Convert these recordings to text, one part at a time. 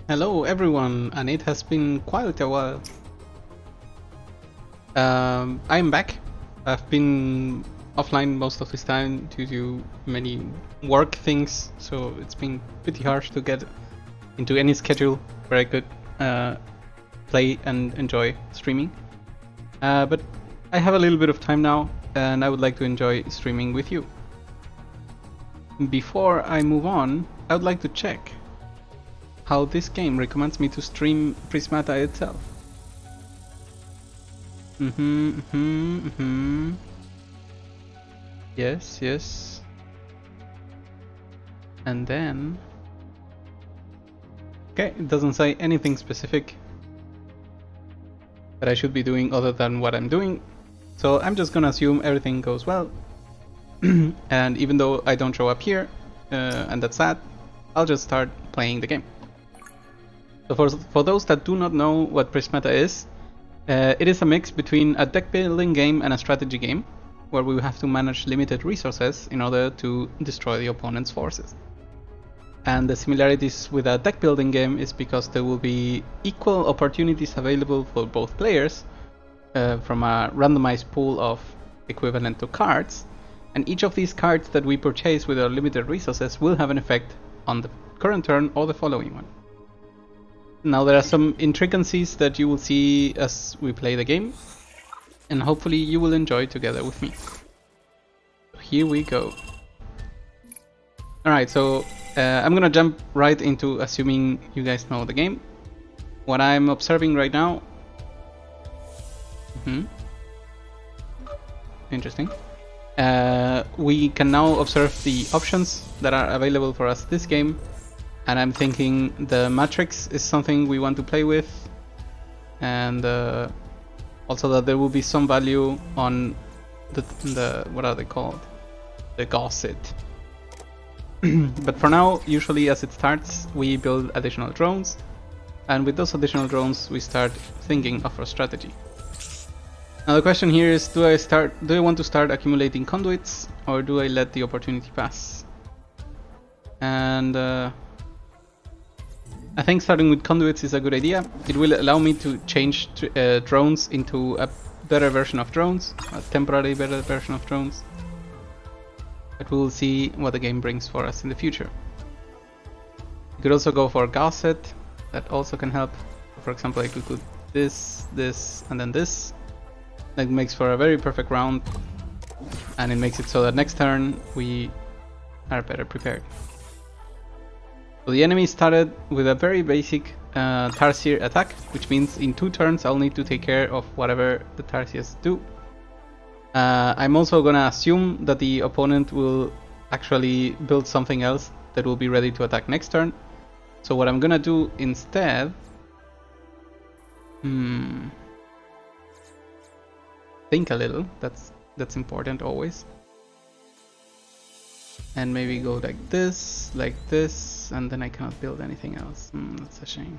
Hello everyone, and it has been quite a while. I'm back. I've been offline most of this time due to many work things, so it's been pretty harsh to get into any schedule where I could play and enjoy streaming. But I have a little bit of time now, and I would like to enjoy streaming with you. Before I move on, I would like to check how this game recommends me to stream Prismata itself. Yes. And then... okay, it doesn't say anything specific that I should be doing other than what I'm doing. So I'm just gonna assume everything goes well. And even though I don't show up here, and that's sad, I'll just start playing the game. So for those that do not know what Prismata is, it is a mix between a deck building game and a strategy game, where we have to manage limited resources in order to destroy the opponent's forces. And the similarities with a deck building game is because there will be equal opportunities available for both players from a randomized pool of equivalent to cards, and each of these cards that we purchase with our limited resources will have an effect on the current turn or the following one. Now there are some intricacies that you will see as we play the game, and hopefully you will enjoy together with me. Here we go. Alright, so I'm gonna jump right into assuming you guys know the game. What I'm observing right now... interesting. We can now observe the options that are available for us this game. And I'm thinking the matrix is something we want to play with, and also that there will be some value on the what are they called? The Gosset. But for now, usually as it starts, we build additional drones, and with those additional drones, we start thinking of our strategy. Now the question here is: do I want to start accumulating conduits, or do I let the opportunity pass? And I think starting with conduits is a good idea. It will allow me to change drones into a better version of drones, a temporary better version of drones. But we will see what the game brings for us in the future. You could also go for Gosset, that also can help. For example, I could do this, and then this. That makes for a very perfect round, and it makes it so that next turn we are better prepared. So the enemy started with a very basic Tarsier attack, which means in 2 turns I'll need to take care of whatever the Tarsiers do. I'm also gonna assume that the opponent will actually build something else that will be ready to attack next turn. So what I'm gonna do instead... think a little, that's important always. And maybe go like this, and then I cannot build anything else. That's a shame.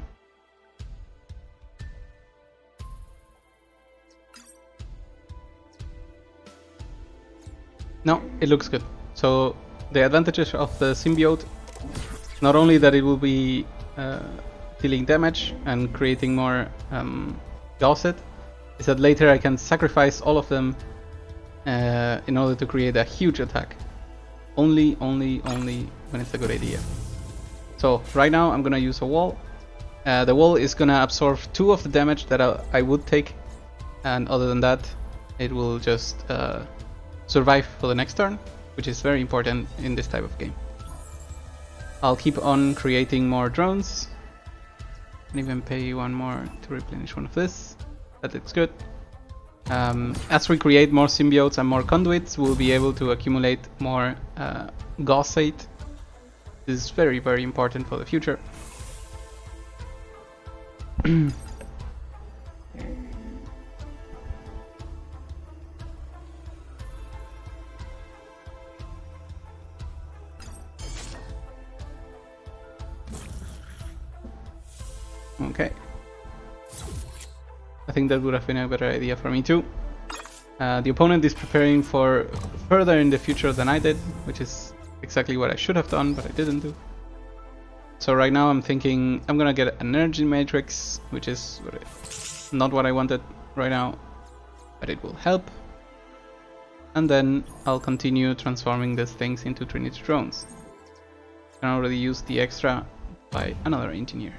No, it looks good. So the advantages of the symbiote, not only that it will be dealing damage and creating more Gosset, is that later I can sacrifice all of them in order to create a huge attack. Only when it's a good idea. So right now I'm gonna use a wall. The wall is gonna absorb 2 of the damage that I would take, and other than that it will just survive for the next turn, which is very important in this type of game. I'll keep on creating more drones, and even pay 1 more to replenish one of this. That looks good. As we create more symbiotes and more conduits, we'll be able to accumulate more Gosset. This is very, very important for the future. Okay. I think that would have been a better idea for me too. The opponent is preparing for further in the future than I did, which is exactly what I should have done, but I didn't do. So right now I'm thinking I'm gonna get an energy matrix, which is not what I wanted right now, but it will help. And then I'll continue transforming these things into Trinity drones. I can already use the extra by another engineer.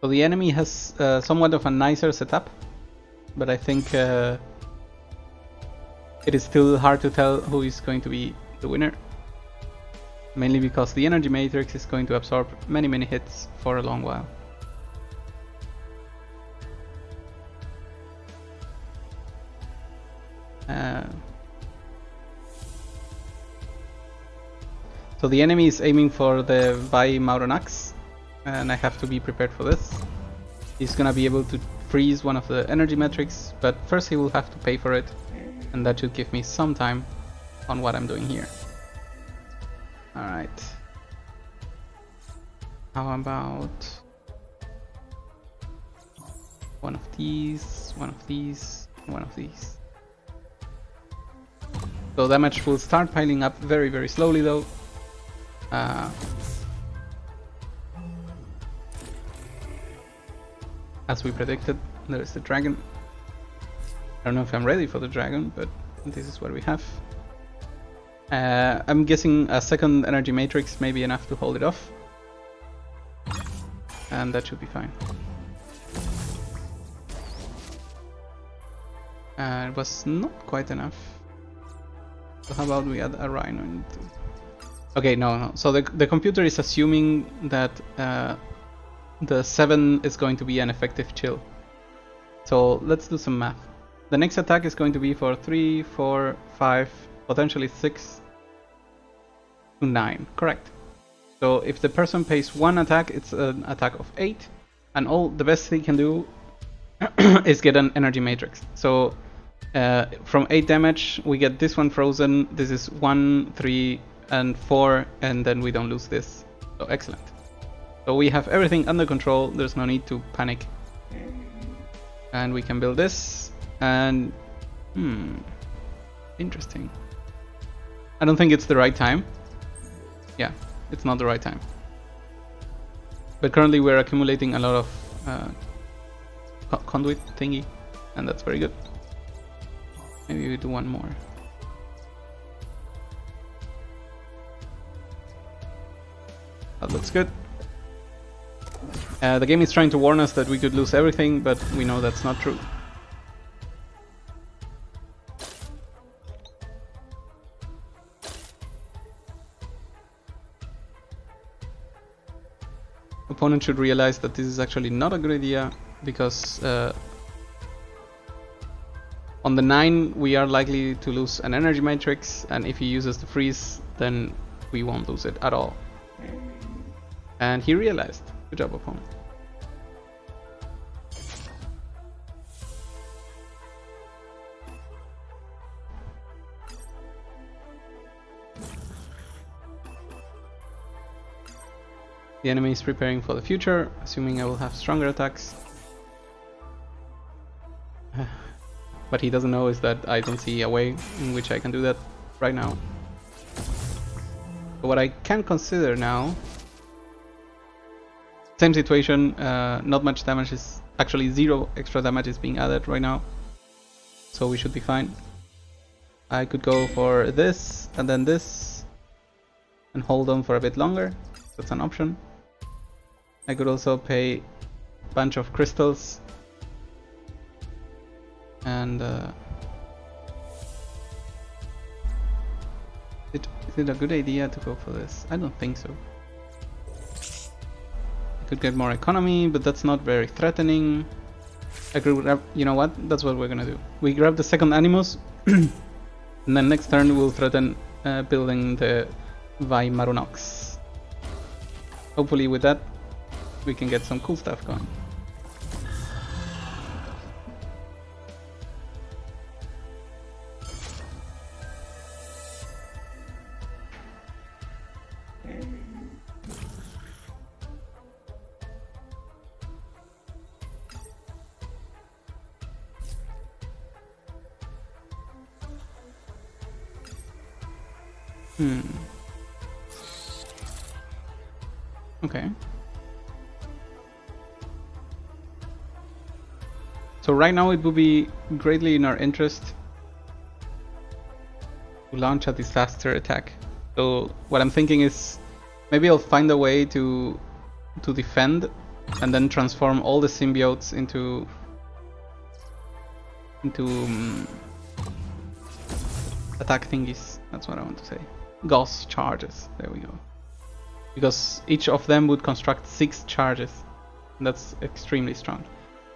So the enemy has somewhat of a nicer setup, but I think it is still hard to tell who is going to be the winner. Mainly because the energy matrix is going to absorb many hits for a long while. So the enemy is aiming for the Vi Mauronax, and I have to be prepared for this. He's gonna be able to freeze one of the energy metrics, but first he will have to pay for it, and that should give me some time on what I'm doing here. Alright. How about one of these, one of these, one of these. So damage will start piling up very slowly though. As we predicted, there is the dragon. I don't know if I'm ready for the dragon, but this is what we have. I'm guessing a second energy matrix may be enough to hold it off. And that should be fine. It was not quite enough. So how about we add a rhino into... Okay, no. So the computer is assuming that the 7 is going to be an effective chill. So let's do some math. The next attack is going to be for 3, 4, 5, potentially 6 to 9. Correct. So if the person pays 1 attack, it's an attack of 8. And all the best he can do is get an energy matrix. So from 8 damage, we get this one frozen. This is 1, 3, and 4, and then we don't lose this. So excellent. So we have everything under control. There's no need to panic. And we can build this. And interesting. I don't think it's the right time. Yeah, it's not the right time. But currently we're accumulating a lot of conduit thingy, and that's very good. Maybe we do one more. That looks good. The game is trying to warn us that we could lose everything, but we know that's not true. Opponent should realize that this is actually not a good idea, because on the 9 we are likely to lose an energy matrix, and if he uses the freeze, then we won't lose it at all. And he realized. Good job, opponent. The enemy is preparing for the future, assuming I will have stronger attacks. But he doesn't know is that I don't see a way in which I can do that right now. But what I can consider now... Same situation, not much damage is... Actually 0 extra damage is being added right now. So we should be fine. I could go for this, and then this. And hold on for a bit longer. That's an option. I could also pay a bunch of crystals. And is it a good idea to go for this? I don't think so. I could get more economy, but that's not very threatening. I could grab, you know what? That's what we're gonna do. We grab the second Animus, and then next turn we'll threaten building the Vaimarunox. Hopefully with that we can get some cool stuff going. Hmm. Okay. So right now it would be greatly in our interest to launch a disaster attack. So what I'm thinking is maybe I'll find a way to defend and then transform all the symbiotes into attack thingies. That's what I want to say. Gauss charges. There we go. Because each of them would construct 6 charges. And that's extremely strong.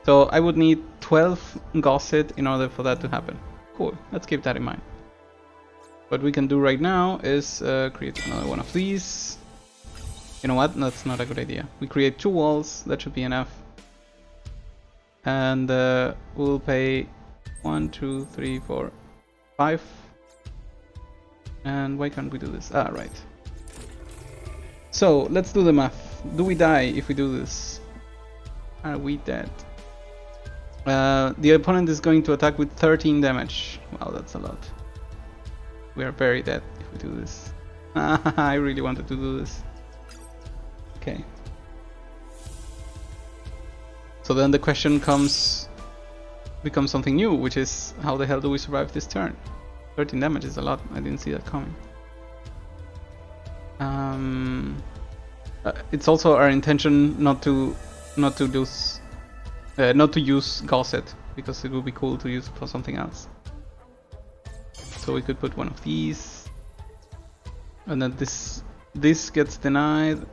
So I would need 12 Gaussed in order for that to happen. Cool, let's keep that in mind. What we can do right now is create another one of these. You know what, that's not a good idea. We create 2 walls, that should be enough. And we'll pay 1, 2, 3, 4, 5. And why can't we do this? Ah, right. So let's do the math. Do we die if we do this? Are we dead? The opponent is going to attack with 13 damage. Wow, that's a lot. We are very dead if we do this. I really wanted to do this. Okay. So then the question becomes something new, which is how the hell do we survive this turn? 13 damage is a lot. I didn't see that coming. It's also our intention not to use Gaussed, because it would be cool to use it for something else. So we could put one of these, and then this gets denied.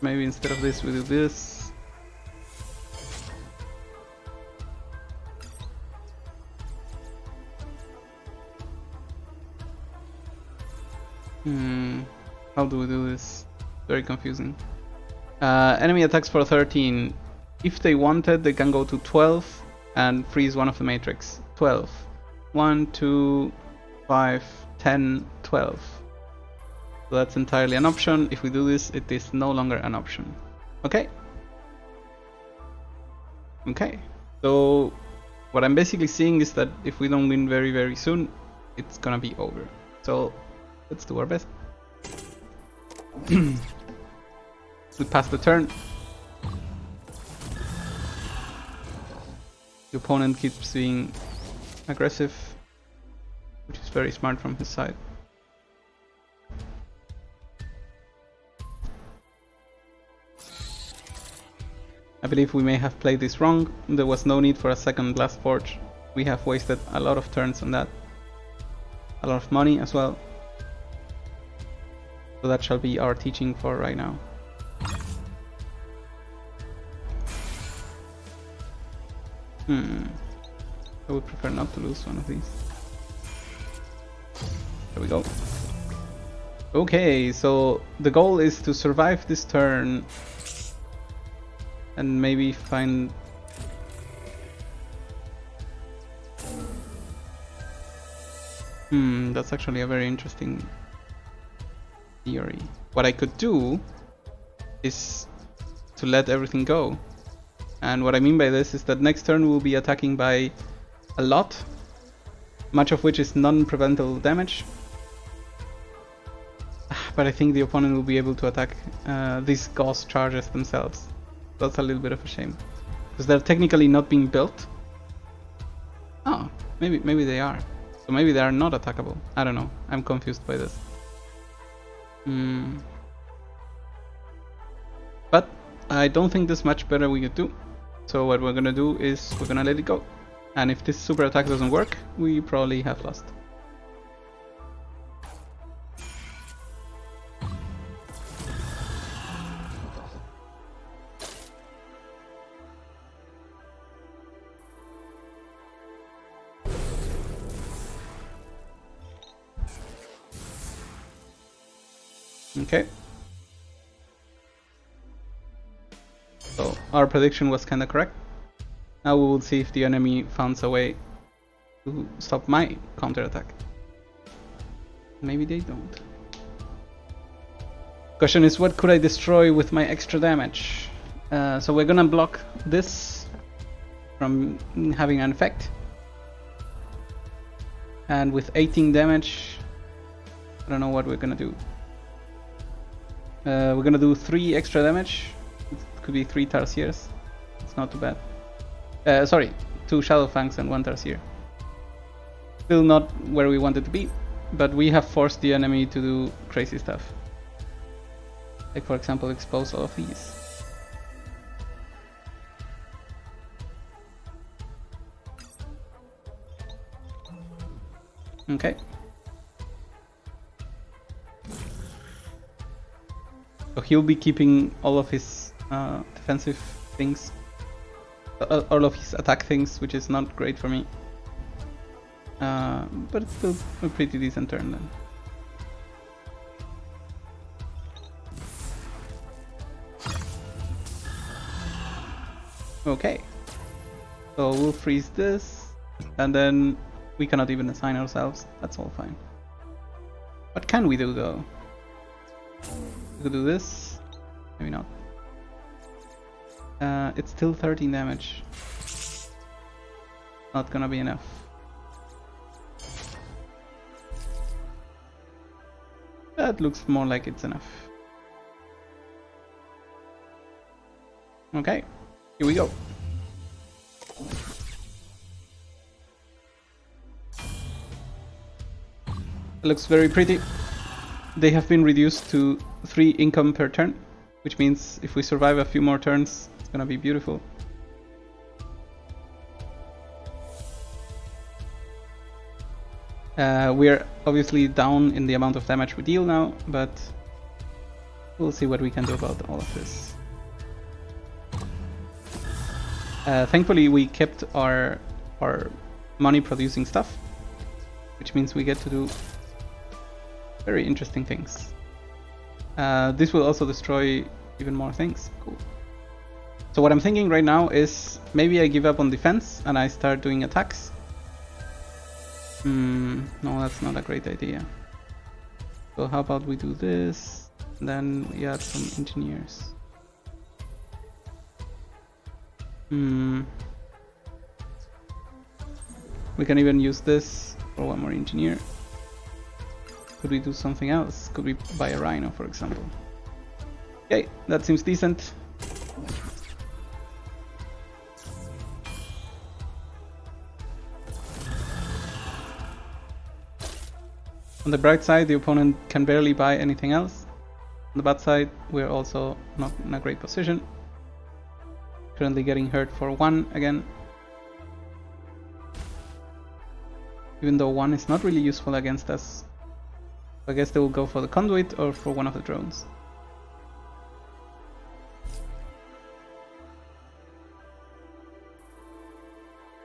Maybe instead of this we do this. How do we do this? Very confusing. Enemy attacks for 13. If they wanted, they can go to 12 and freeze one of the matrix. 12. 1, 2, 5, 10, 12. So that's entirely an option. If we do this, it is no longer an option. Okay? Okay. So what I'm basically seeing is that if we don't win very, very soon, it's gonna be over. So let's do our best. We pass the turn. The opponent keeps being aggressive, which is very smart from his side. I believe we may have played this wrong. There was no need for a second Blast Forge. We have wasted a lot of turns on that. A lot of money as well. So that shall be our teaching for right now. I would prefer not to lose one of these. There we go. Okay, so the goal is to survive this turn and maybe find... that's actually a very interesting theory. What I could do is to let everything go. And what I mean by this is that next turn we'll be attacking by a lot, much of which is non-preventable damage. But I think the opponent will be able to attack these Gauss charges themselves. That's a little bit of a shame, because they're technically not being built. Oh, maybe they are. So maybe they are not attackable. I don't know. I'm confused by this. But I don't think there's much better we could do. So what we're gonna do is we're gonna let it go. And if this super attack doesn't work, we probably have lost. Okay. So our prediction was kinda correct. Now we will see if the enemy finds a way to stop my counterattack. Maybe they don't. Question is, what could I destroy with my extra damage? So we're gonna block this from having an effect. And with 18 damage, I don't know what we're gonna do. We're gonna do 3 extra damage. It could be 3 Tarsiers. It's not too bad. Sorry, 2 Shadow Fangs and 1 Tarsier. Still not where we wanted to be, but we have forced the enemy to do crazy stuff. Like for example, expose all of these. Okay. So he'll be keeping all of his defensive things, all of his attack things, which is not great for me. But it's still a pretty decent turn then. Okay. So we'll freeze this, and then we cannot even assign ourselves. That's all fine. What can we do though? We could do this. Maybe not. It's still 13 damage. Not gonna be enough. That looks more like it's enough. Okay, here we go. It looks very pretty. They have been reduced to 3 income per turn, which means if we survive a few more turns, it's gonna be beautiful. We're obviously down in the amount of damage we deal now, but we'll see what we can do about all of this. Thankfully we kept our money producing stuff, which means we get to do very interesting things. This will also destroy even more things. Cool. So what I'm thinking right now is maybe I give up on defense and I start doing attacks. No, that's not a great idea. So how about we do this, and then we add some engineers. We can even use this for 1 more engineer. Could we do something else? Could we buy a rhino, for example? Okay, that seems decent. On the bright side, the opponent can barely buy anything else. On the bad side, we're also not in a great position. Currently getting hurt for 1 again. Even though 1 is not really useful against us. I guess they will go for the conduit or for one of the drones.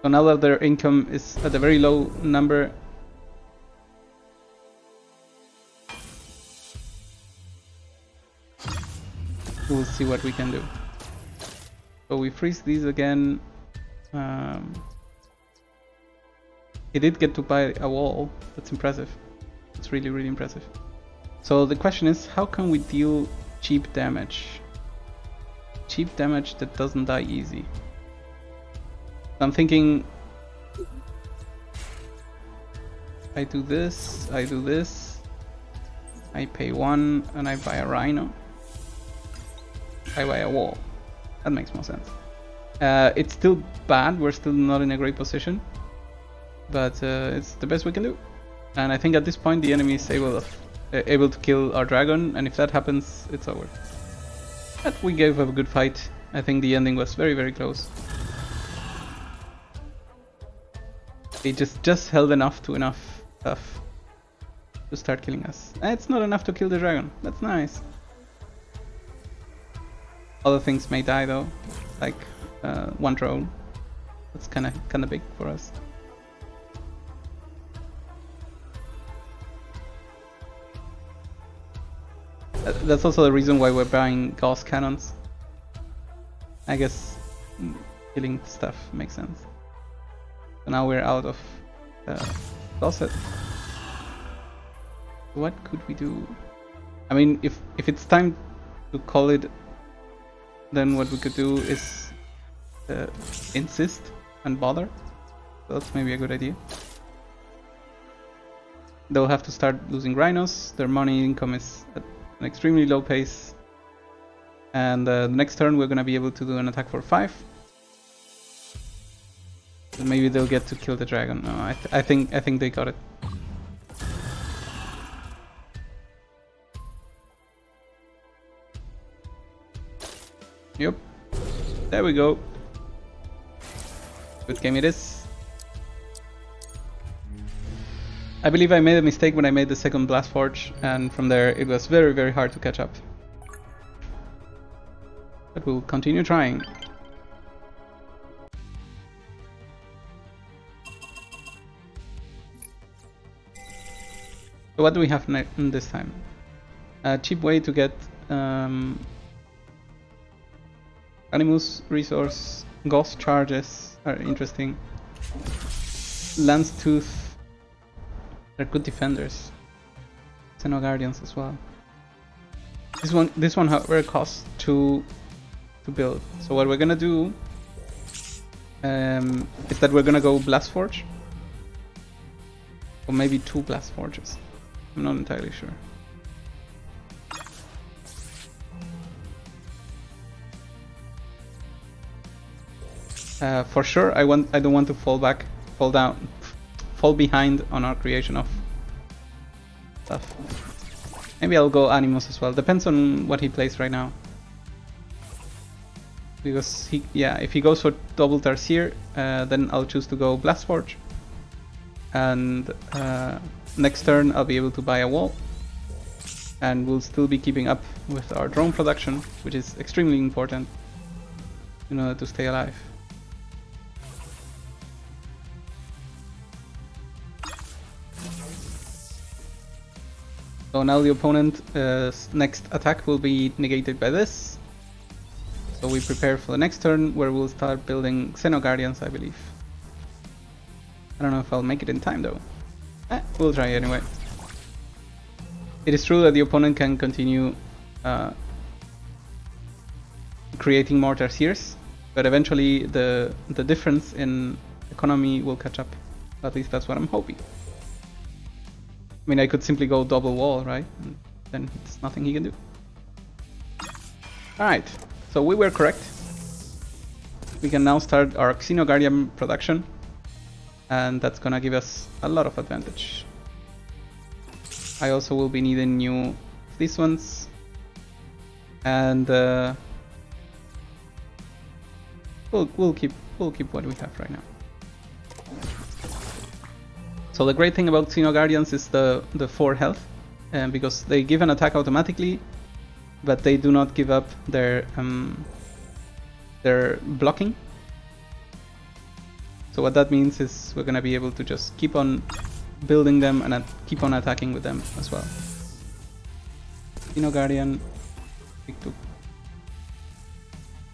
So now that their income is at a very low number, we'll see what we can do. So we freeze these again. He did get to buy a wall. That's impressive. That's really, really impressive. So the question is, how can we deal cheap damage? Cheap damage that doesn't die easy. I'm thinking I do this, I do this, I pay 1 and I buy a rhino. I buy a wall. That makes more sense. It's still bad, we're still not in a great position, but it's the best we can do. And I think at this point the enemy is able to kill our dragon, and if that happens, it's over. But we gave a good fight. I think the ending was very, very close. They just held enough stuff to start killing us. It's not enough to kill the dragon. That's nice. Other things may die though, like 1 drone. That's kind of big for us. That's also the reason why we're buying Gauss cannons. I guess killing stuff makes sense. So now we're out of Gauss. What could we do? I mean, if it's time to call it, then what we could do is insist and bother. So that's maybe a good idea. they'll have to start losing rhinos. Their money income is at an extremely low pace. And the next turn we're gonna be able to do an attack for 5. So maybe they'll get to kill the dragon. No, I think they got it. Yep. There we go. Good game it is. I believe I made a mistake when I made the second Blast Forge, and from there it was very, very hard to catch up. But we'll continue trying. So what do we have this time? A cheap way to get Animus resource. Ghost charges are interesting. Lance Tooth. They're good defenders. Xeno Guardians as well. This one however costs 2 to build. So what we're gonna do is that we're gonna go Blast Forge. Or maybe 2 Blast Forges. I'm not entirely sure. For sure, I don't want to fall behind on our creation of stuff. Maybe I'll go Animus as well. Depends on what he plays right now. Because if he goes for double Tarsier, then I'll choose to go Blast Forge. And next turn I'll be able to buy a wall. And we'll still be keeping up with our drone production, which is extremely important in order to stay alive. So now the opponent's next attack will be negated by this. So we prepare for the next turn where we'll start building Xeno Guardians, I believe. I don't know if I'll make it in time though. We'll try anyway. It is true that the opponent can continue creating more Tarsiers, but eventually the difference in economy will catch up. At least that's what I'm hoping. I mean, I could simply go double wall, right? And then it's nothing he can do. Alright, so we were correct. We can now start our Xeno Guardian production. And that's gonna give us a lot of advantage. I also will be needing new these ones. And we'll keep what we have right now. So the great thing about Xeno Guardians is the 4 health, because they give an attack automatically, but they do not give up their blocking. So what that means is we're gonna be able to just keep on building them and keep on attacking with them as well. Xeno Guardian, pick 2.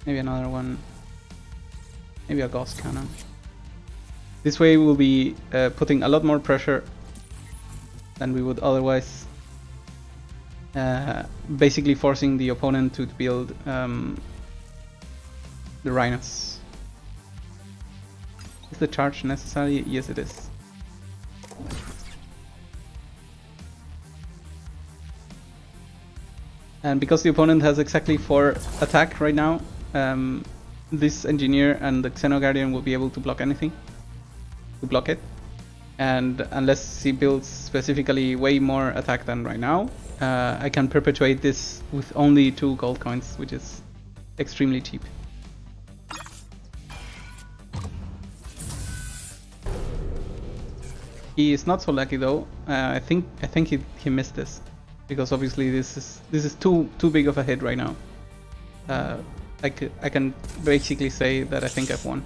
Maybe another one. Maybe a Ghost Cannon. This way we'll be putting a lot more pressure than we would otherwise. Basically forcing the opponent to build the Rhinos. Is the charge necessary? Yes, it is. And because the opponent has exactly 4 attack right now, this engineer and the Xeno Guardian will be able to block anything. To block it. And unless he builds specifically way more attack than right now, I can perpetuate this with only 2 gold coins, which is extremely cheap. He is not so lucky though. I think he missed this, because obviously this is too big of a hit right now. I can basically say that I think I've won.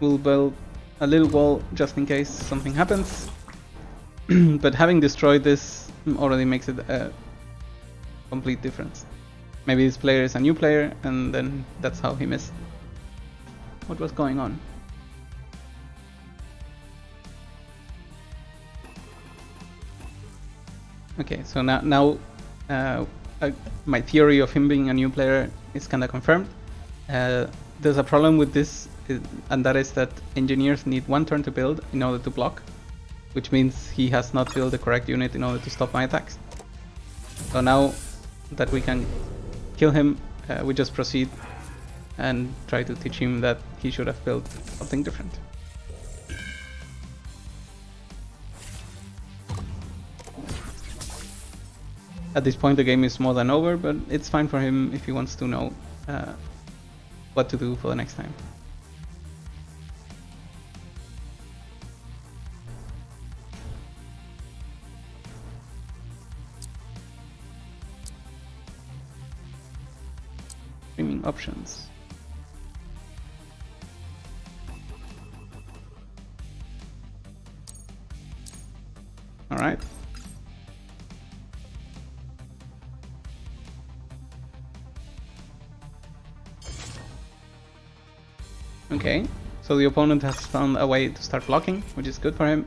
We'll build a little wall just in case something happens. But having destroyed this already makes it a complete difference. Maybe this player is a new player and then that's how he missed. What was going on? Okay, so now my theory of him being a new player is kinda confirmed. There's a problem with this, and that is that engineers need 1 turn to build in order to block. which means he has not built the correct unit in order to stop my attacks. So now that we can kill him, we just proceed and try to teach him that he should have built something different. At this point the game is more than over, but it's fine for him if he wants to know what to do for the next time. Streaming options. Alright. Okay, so the opponent has found a way to start blocking, which is good for him.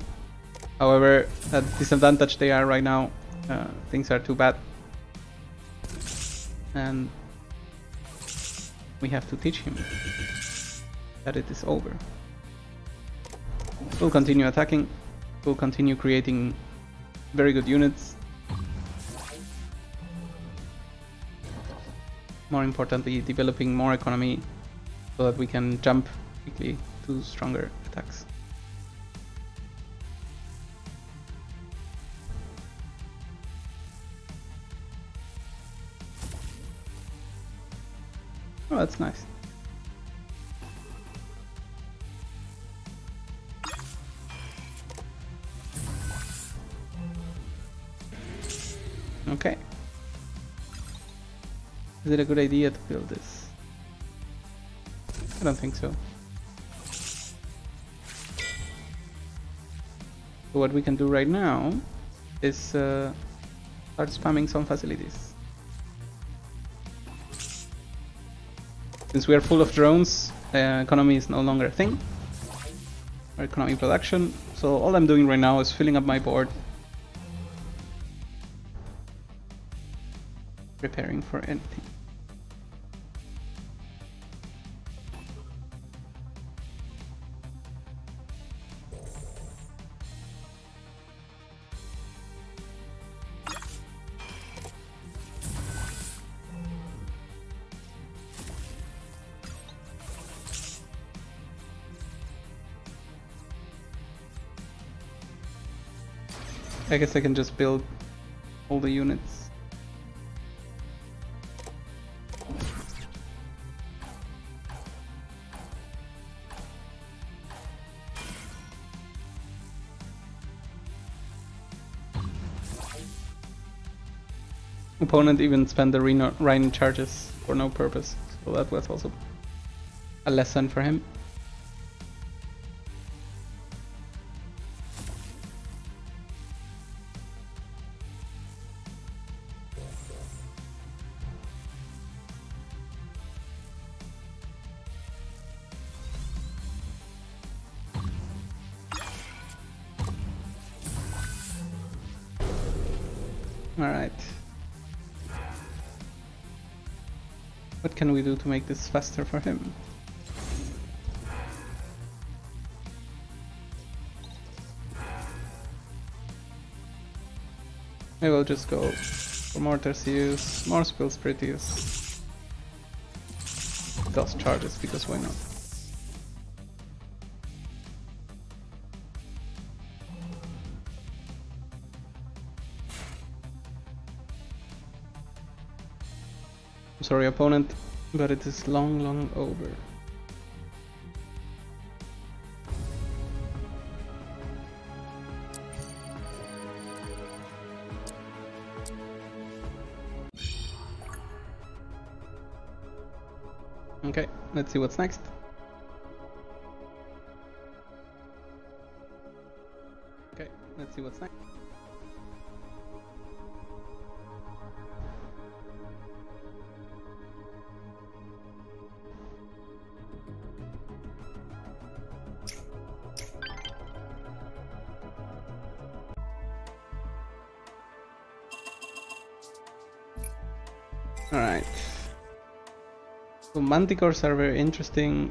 However, at disadvantage they are right now, things are too bad. And we have to teach him that it is over. We'll continue attacking, we'll continue creating very good units. More importantly, developing more economy so that we can jump quickly to stronger attacks. Oh, that's nice. Okay. Is it a good idea to build this? I don't think so. So what we can do right now is start spamming some facilities. Since we are full of drones, economy is no longer a thing. Or economy production. So all I'm doing right now is filling up my board. Preparing for anything. I guess I can just build all the units. Opponent even spent the Rhino charges for no purpose, so that was also a lesson for him. Alright. What can we do to make this faster for him? I will just go for more Tercius, more Spill Spiritius, Ghost charges, because why not? I'm sorry opponent, but it is long over. Okay, let's see what's next. Okay, let's see what's next. Alright. So manticores are very interesting.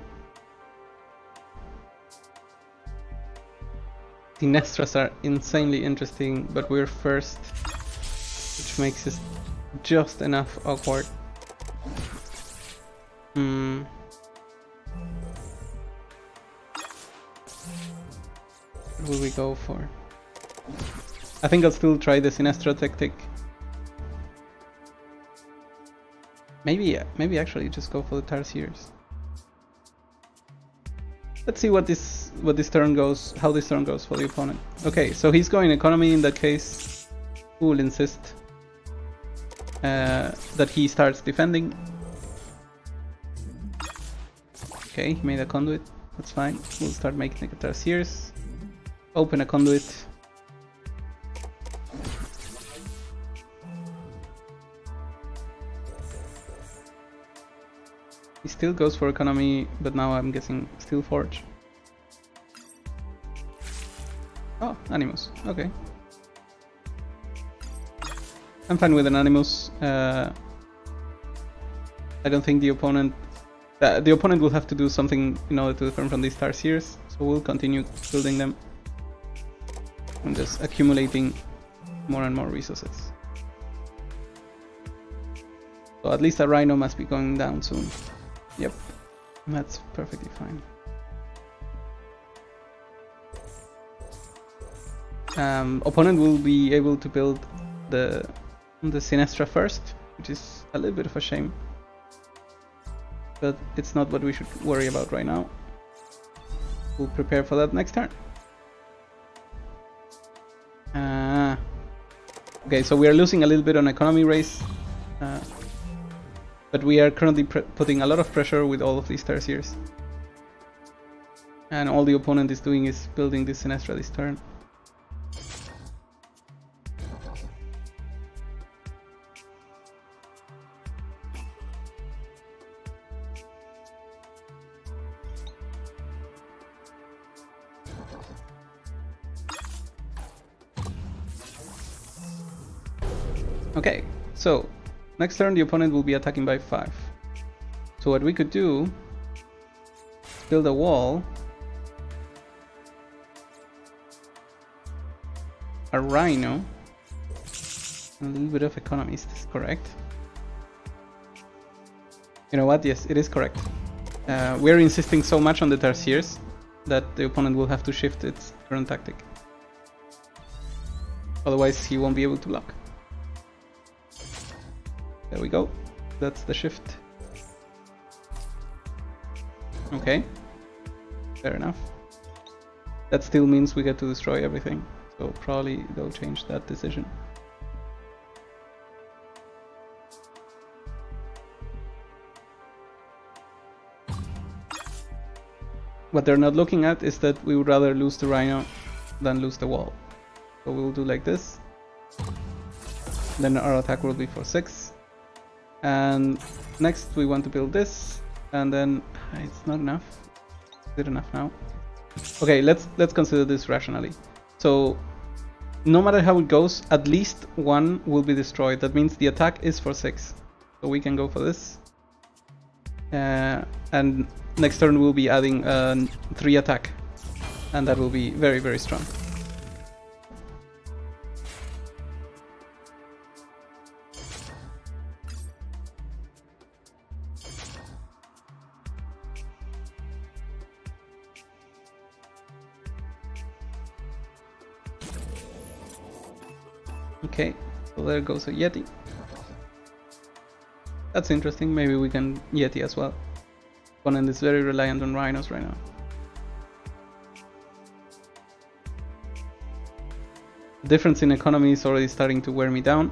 Sinestras are insanely interesting, but we're first, which makes it just enough awkward. What will we go for? I think I'll still try the Sinestra tactic. Maybe actually just go for the Tarsiers. Let's see what this turn goes, how this turn goes for the opponent. Okay, so he's going economy in that case. Who will insist that he starts defending? Okay, he made a conduit. That's fine. We'll start making the Tarsiers. Open a conduit. He still goes for economy, but now I'm guessing Steel Forge. Oh, Animus. Okay. I'm fine with an Animus. I don't think the opponent will have to do something in order to defend from these Tarsiers, so we'll continue building them and just accumulating more and more resources. So at least a Rhino must be going down soon. Yep, that's perfectly fine. Opponent will be able to build the Sinestra first, which is a little bit of a shame. But it's not what we should worry about right now. We'll prepare for that next turn. Okay, so we are losing a little bit on economy race. But we are currently putting a lot of pressure with all of these Tarsiers. And all the opponent is doing is building this Sinestra this turn. Okay, so next turn the opponent will be attacking by 5. So what we could do is build a wall, a Rhino, and a little bit of economy. Is this correct? You know what? Yes, it is correct. We're insisting so much on the Tarsiers that the opponent will have to shift its current tactic. Otherwise he won't be able to block. There we go. That's the shift. Okay. Fair enough. That still means we get to destroy everything. So probably they'll change that decision. What they're not looking at is that we would rather lose the Rhino than lose the wall. So we'll do like this. Then our attack will be for 6. And next we want to build this, and then it's not enough. Is it enough now? Okay, let's consider this rationally. So no matter how it goes, at least one will be destroyed. That means the attack is for 6. So we can go for this. And next turn we'll be adding 3 attack, and that will be very, very strong. Okay, so there goes a Yeti. That's interesting, maybe we can Yeti as well. Opponent is very reliant on Rhinos right now. The difference in economy is already starting to wear me down.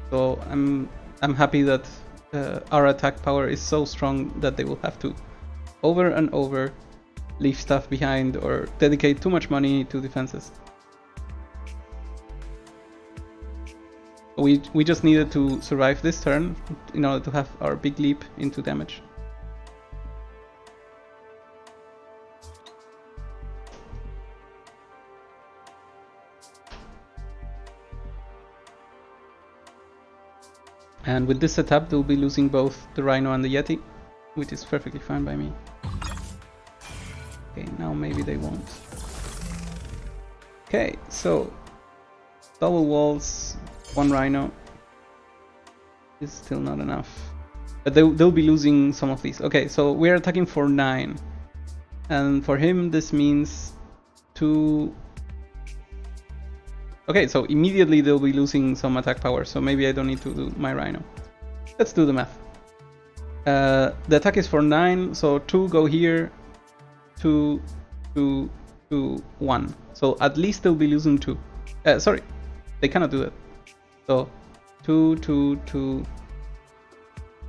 So I'm happy that our attack power is so strong that they will have to over and over leave stuff behind or dedicate too much money to defenses. We just needed to survive this turn in order to have our big leap into damage. And with this setup they'll be losing both the Rhino and the Yeti, which is perfectly fine by me. Okay, now maybe they won't. Okay, so double walls, 1 rhino is still not enough. But they'll be losing some of these. Okay, so we're attacking for 9. And for him this means 2... Okay, so immediately they'll be losing some attack power, so maybe I don't need to do my rhino. Let's do the math. The attack is for 9, so 2 go here, 2, 2, 2, 1. So at least they'll be losing 2. Sorry, they cannot do that. So 2, 2, 2,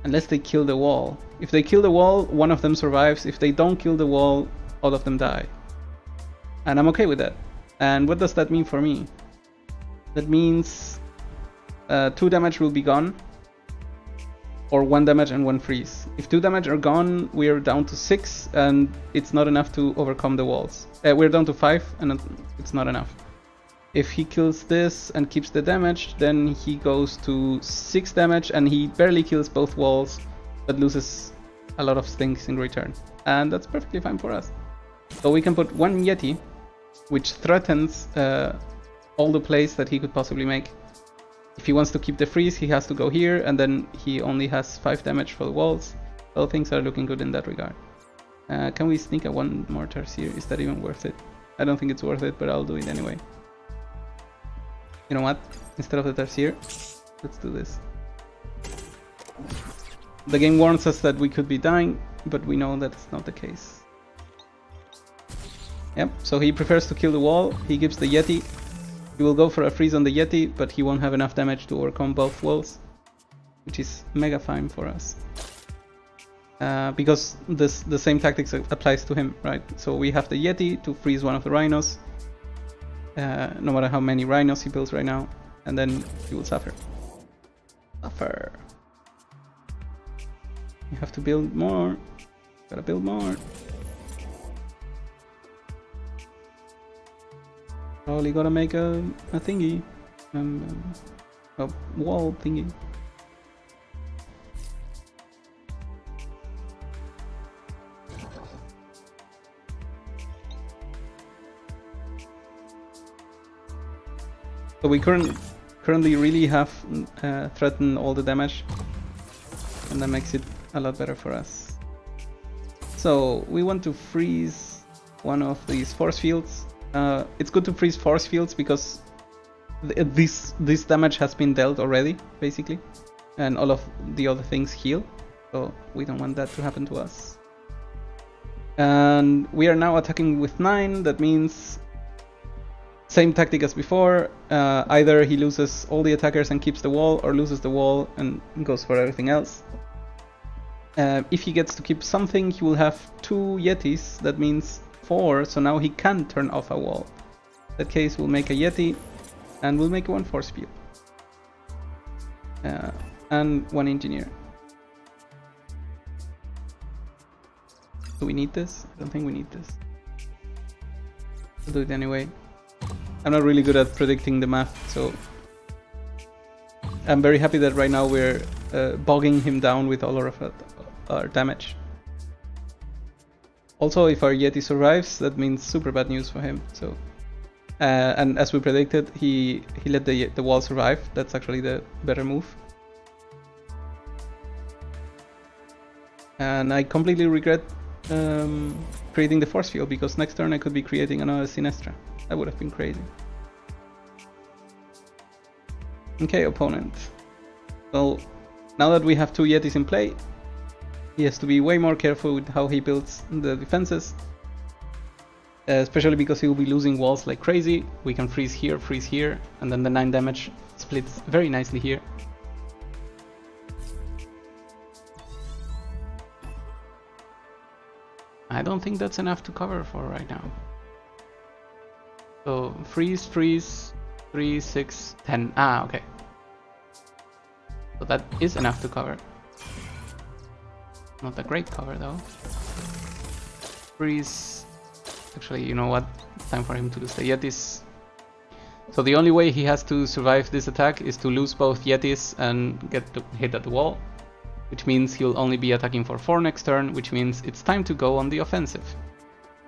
unless they kill the wall. If they kill the wall, one of them survives. If they don't kill the wall, all of them die. And I'm okay with that. And what does that mean for me? That means 2 damage will be gone, or 1 damage and 1 freeze. If 2 damage are gone, we're down to 6, and it's not enough to overcome the walls. We're down to 5, and it's not enough. If he kills this and keeps the damage, then he goes to 6 damage, and he barely kills both walls, but loses a lot of things in return. And that's perfectly fine for us. So we can put 1 Yeti, which threatens all the plays that he could possibly make. If he wants to keep the freeze, he has to go here, and then he only has 5 damage for the walls. So things are looking good in that regard. Can we sneak a 1 more Tarsier? Is that even worth it? I don't think it's worth it, but I'll do it anyway. You know what? Instead of the Tarsier, let's do this. The game warns us that we could be dying, but we know that's not the case. Yep, so he prefers to kill the wall. He gives the Yeti. He will go for a freeze on the Yeti, but he won't have enough damage to overcome both walls, which is mega fine for us. Because the same tactics applies to him, right? So we have the Yeti to freeze one of the rhinos, no matter how many rhinos he builds right now, and then he will suffer. Suffer. You have to build more. Gotta build more. Probably gotta make a thingy, a wall thingy. So we currently really have threatened all the damage, and that makes it a lot better for us. So we want to freeze one of these force fields. It's good to freeze force fields because this damage has been dealt already, basically, and all of the other things heal, so we don't want that to happen to us. And we are now attacking with 9. That means same tactic as before. Either he loses all the attackers and keeps the wall, or loses the wall and goes for everything else. If he gets to keep something, he will have 2 Yetis. That means 4, so now he can turn off a wall. In that case, we'll make a Yeti, and we'll make 1 force field. And 1 engineer. Do we need this? I don't think we need this. I'll do it anyway. I'm not really good at predicting the math, so I'm very happy that right now we're bogging him down with all of our damage. Also, if our Yeti survives, that means super bad news for him. So, and as we predicted, he let the wall survive. That's actually the better move. And I completely regret creating the force field, because next turn I could be creating another Sinestra. That would have been crazy. Okay, opponent. Well, now that we have 2 Yetis in play, he has to be way more careful with how he builds the defenses. Especially because he will be losing walls like crazy. We can freeze here, and then the 9 damage splits very nicely here. I don't think that's enough to cover for right now. So freeze, 3, 6, 10. Ah, okay. So that is enough to cover. Not a great cover though. Freeze. Actually, you know what? It's time for him to lose the Yetis. So the only way he has to survive this attack is to lose both Yetis and get hit at the wall. Which means he'll only be attacking for 4 next turn, which means it's time to go on the offensive.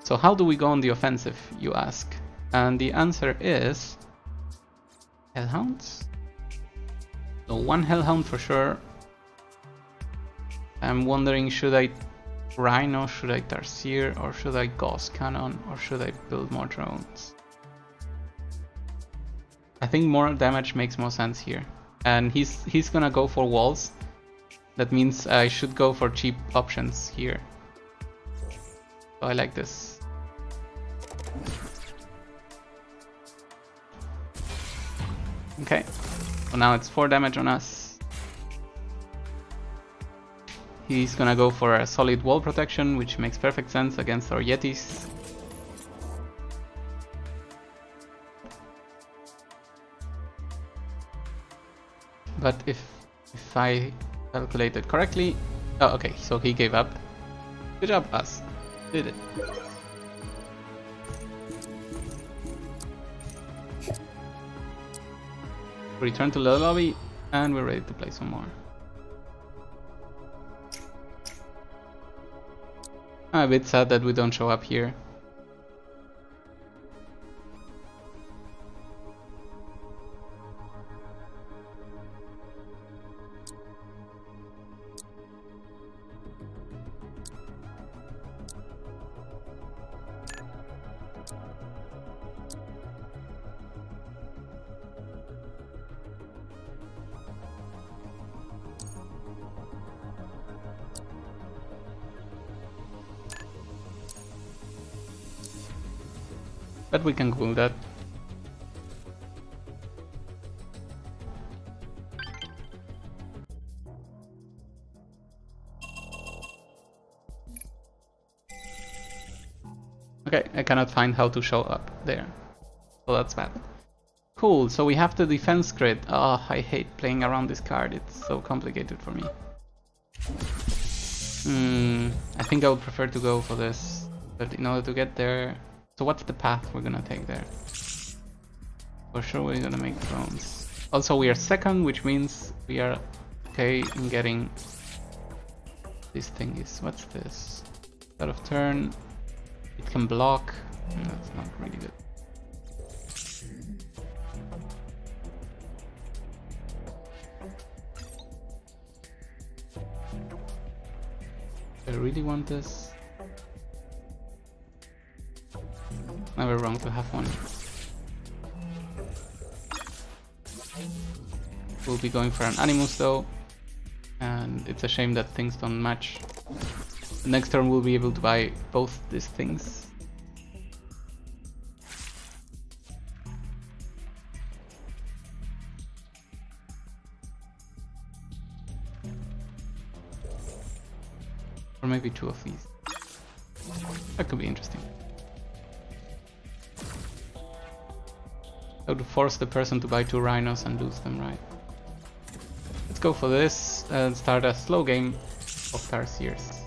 So how do we go on the offensive, you ask? And the answer is Hellhounds. So 1 Hellhound for sure. I'm wondering, should I Rhino, should I Tarsier, or should I Gauss Cannon, or should I build more drones? I think more damage makes more sense here. And he's gonna go for walls. That means I should go for cheap options here. So I like this. Okay, so now it's 4 damage on us. He's gonna go for a solid wall protection, which makes perfect sense against our Yetis. But if I calculated correctly... Oh, okay, so he gave up. Good job, us. Did it. Return to the lobby, and we're ready to play some more. I'm a bit sad that we don't show up here. But we can Google that. Okay, I cannot find how to show up there. So that's bad. Cool, so we have the defense grid. Oh, I hate playing around this card. It's so complicated for me. I think I would prefer to go for this. But in order to get there... So what's the path we're gonna take there? For sure we're gonna make drones. Also we are second, which means we are okay in getting... This thing is... What's this? Start of turn. It can block. That's not really good. I really want this. Never wrong to have one. We'll be going for an Animus though, and it's a shame that things don't match. Next turn we'll be able to buy both these things. Or maybe 2 of these. That could be interesting. How to force the person to buy 2 rhinos and lose them, right? Let's go for this and start a slow game of Tarsiers.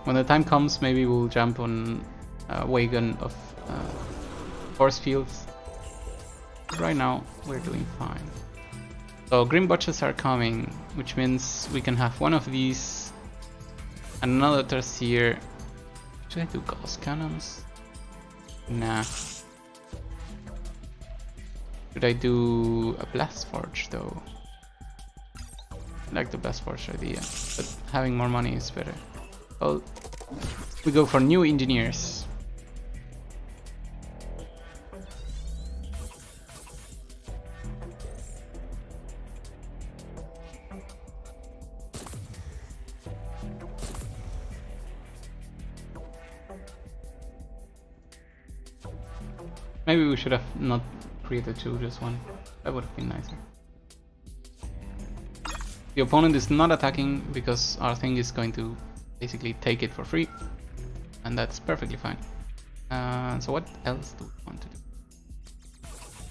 When the time comes, maybe we'll jump on a wagon of force fields. But right now, we're doing fine. So green botches are coming, which means we can have one of these, another Tarsier. Should I do Gauss cannons? Nah. Should I do a Blast Forge though? I like the Blast Forge idea, but having more money is better. Well, we go for new engineers. Maybe we should have not created 2, just 1. That would have been nicer. The opponent is not attacking because our thing is going to basically take it for free, and that's perfectly fine. So what else do we want to do?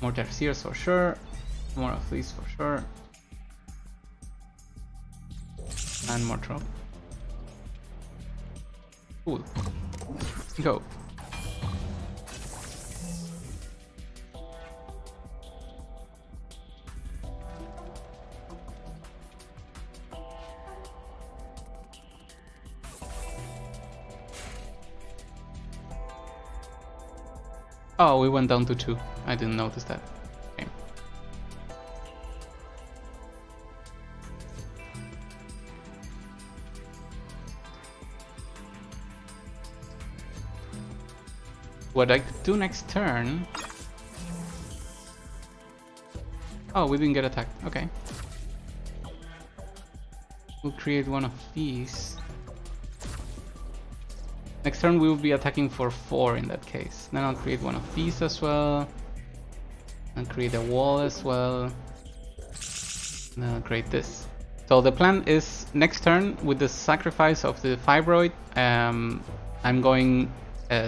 More Tarsiers for sure, more of these for sure, and more trouble. Cool. Go. Oh, we went down to 2. I didn't notice that. Okay. What I could do next turn... Oh, we didn't get attacked. Okay. We'll create one of these. Next turn we will be attacking for 4 in that case. Then I'll create one of these as well. And create a wall as well. And then I'll create this. So the plan is next turn with the sacrifice of the fibroid, I'm going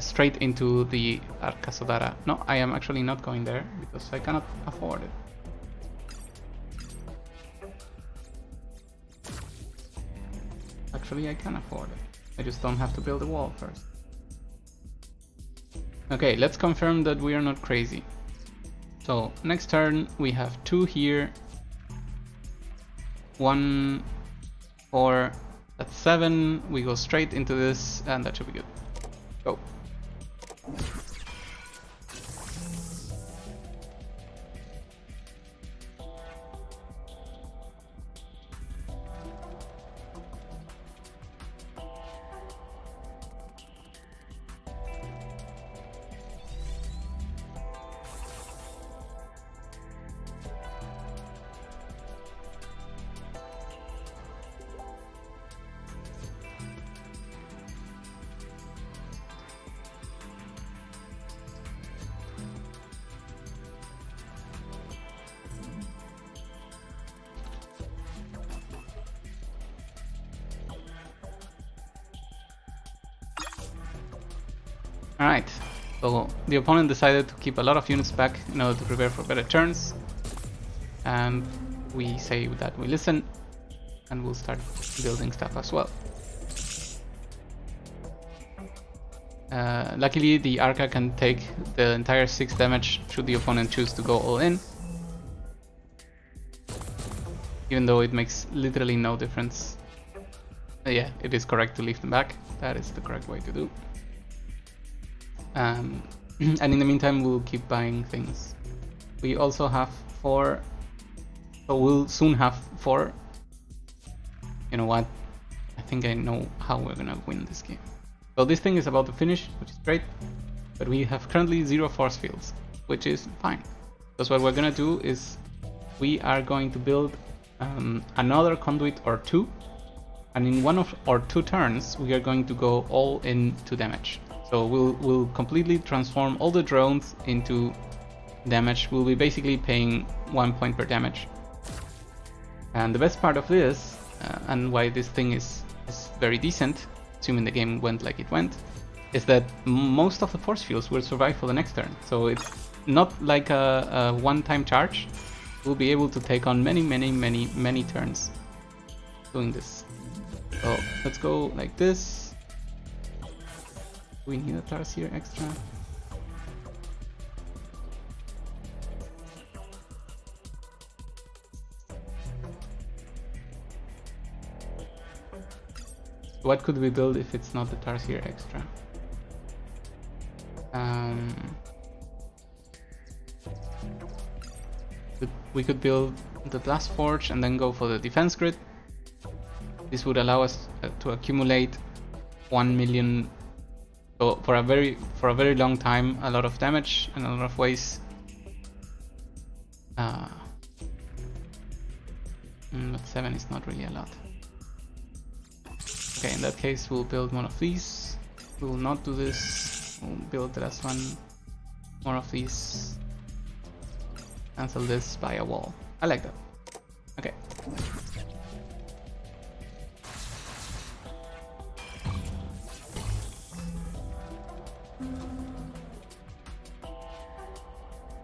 straight into the Arkasodara. No, I am actually not going there because I cannot afford it. Actually, I can afford it. I just don't have to build a wall first. Okay, let's confirm that we are not crazy. So next turn we have 2 here. 1, 4, that's 7. We go straight into this and that should be good. Go. Alright, so the opponent decided to keep a lot of units back in order to prepare for better turns. And we say that we listen and we'll start building stuff as well. Luckily the Arca can take the entire 6 damage should the opponent choose to go all in. Even though it makes literally no difference. Yeah, it is correct to leave them back. That is the correct way to do. And in the meantime we'll keep buying things. We also have 4, so we'll soon have 4. You know what, I think I know how we're gonna win this game. So this thing is about to finish, which is great, but we have currently 0 force fields, which is fine. Because what we're gonna do is we are going to build another conduit or 2, and in 1 or 2 turns we are going to go all into damage. So we'll completely transform all the drones into damage. We'll be basically paying 1 point per damage. And the best part of this, and why this thing is very decent, assuming the game went like it went, is that most of the force fields will survive for the next turn. So it's not like a one-time charge. We'll be able to take on many turns doing this. So let's go like this. We need a Tarsier extra. What could we build if it's not the Tarsier extra? We could build the Blast Forge and then go for the defense grid. This would allow us to accumulate 1 million. So for a very long time, a lot of damage and a lot of ways. But 7 is not really a lot. Okay, in that case we'll build one of these. We will not do this. We'll build the last one. More of these. Cancel this by a wall. I like that. Okay.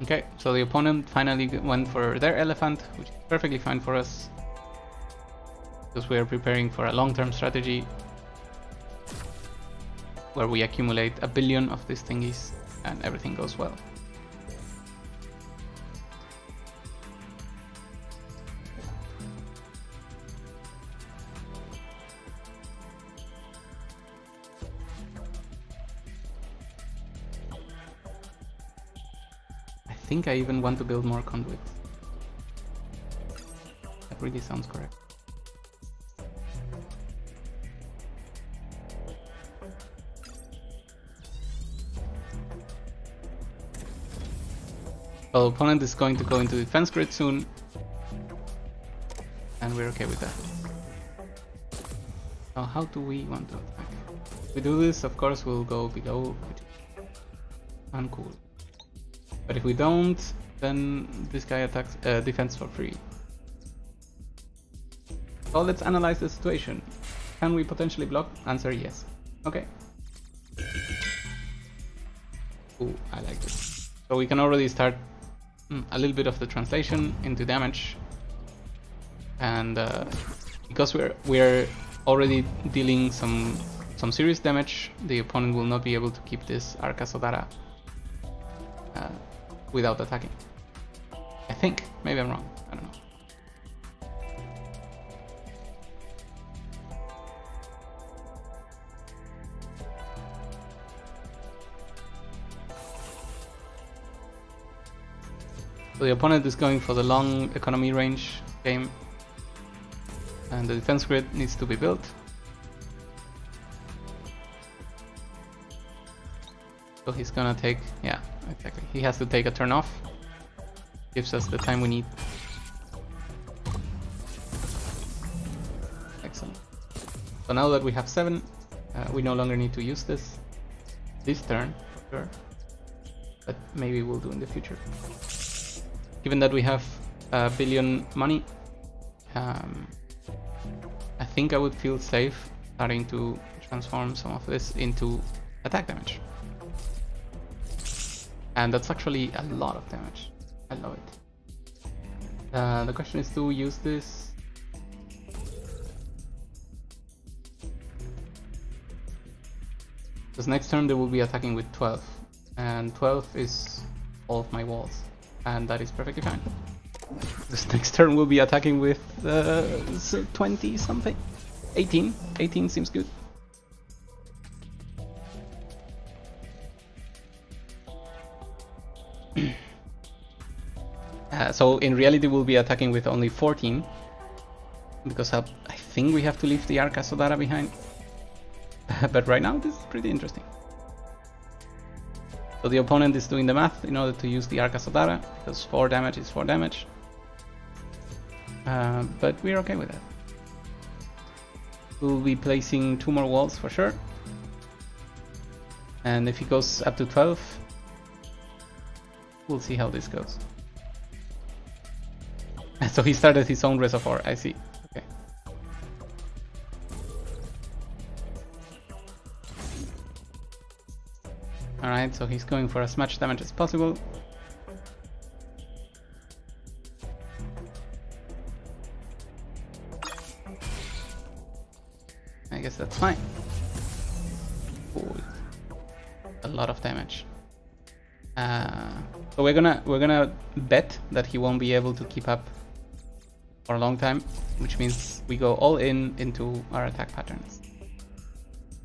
Okay, so the opponent finally went for their elephant, which is perfectly fine for us. Because we are preparing for a long-term strategy where we accumulate 1 billion of these thingies and everything goes well. think I even want to build more conduits. That really sounds correct. Well, opponent is going to go into defense grid soon, and we're okay with that. So how do we want to attack? If we do this, of course, we'll go below, which is uncool. But if we don't, then this guy attacks defense for free. So let's analyze the situation. Can we potentially block? Answer yes. Okay. Ooh, I like this. So we can already start a little bit of the translation into damage, and because we're already dealing some serious damage, the opponent will not be able to keep this Arca Sodara without attacking. I think. Maybe I'm wrong. I don't know. So the opponent is going for the long economy range game, and the defense grid needs to be built. So he's gonna take, yeah, exactly. He has to take a turn off. Gives us the time we need. Excellent. So now that we have 7, we no longer need to use this turn, for sure. But maybe we'll do in the future. Given that we have a billion money, I think I would feel safe starting to transform some of this into attack damage. And that's actually a lot of damage. I love it. The question is to use this. Because next turn they will be attacking with 12. And 12 is all of my walls. And that is perfectly fine. This next turn will be attacking with 20 something. 18. 18 seems good. So in reality we'll be attacking with only 14. Because I think we have to leave the Arca Sodara behind. But right now this is pretty interesting. So the opponent is doing the math in order to use the Arca Sodara, because 4 damage is 4 damage. But we're okay with that. We'll be placing 2 more walls for sure. And if he goes up to 12, we'll see how this goes. So he started his own reservoir, I see. Okay. Alright, so he's going for as much damage as possible. I guess that's fine. Ooh, a lot of damage. So we're gonna bet that he won't be able to keep up for a long time, which means we go all in into our attack patterns.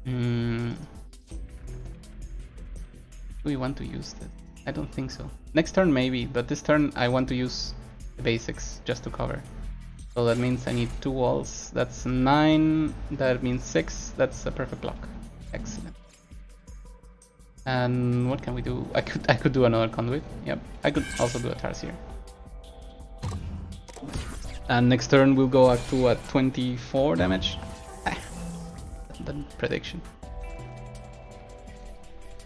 Do we want to use that? I don't think so. Next turn maybe, but this turn I want to use the basics just to cover. So that means I need 2 walls. That's 9. That means 6. That's a perfect block. Excellent. And what can we do? I could do another conduit. Yep. I could also do a Tarsier. And next turn we'll go up to 24 damage. The prediction.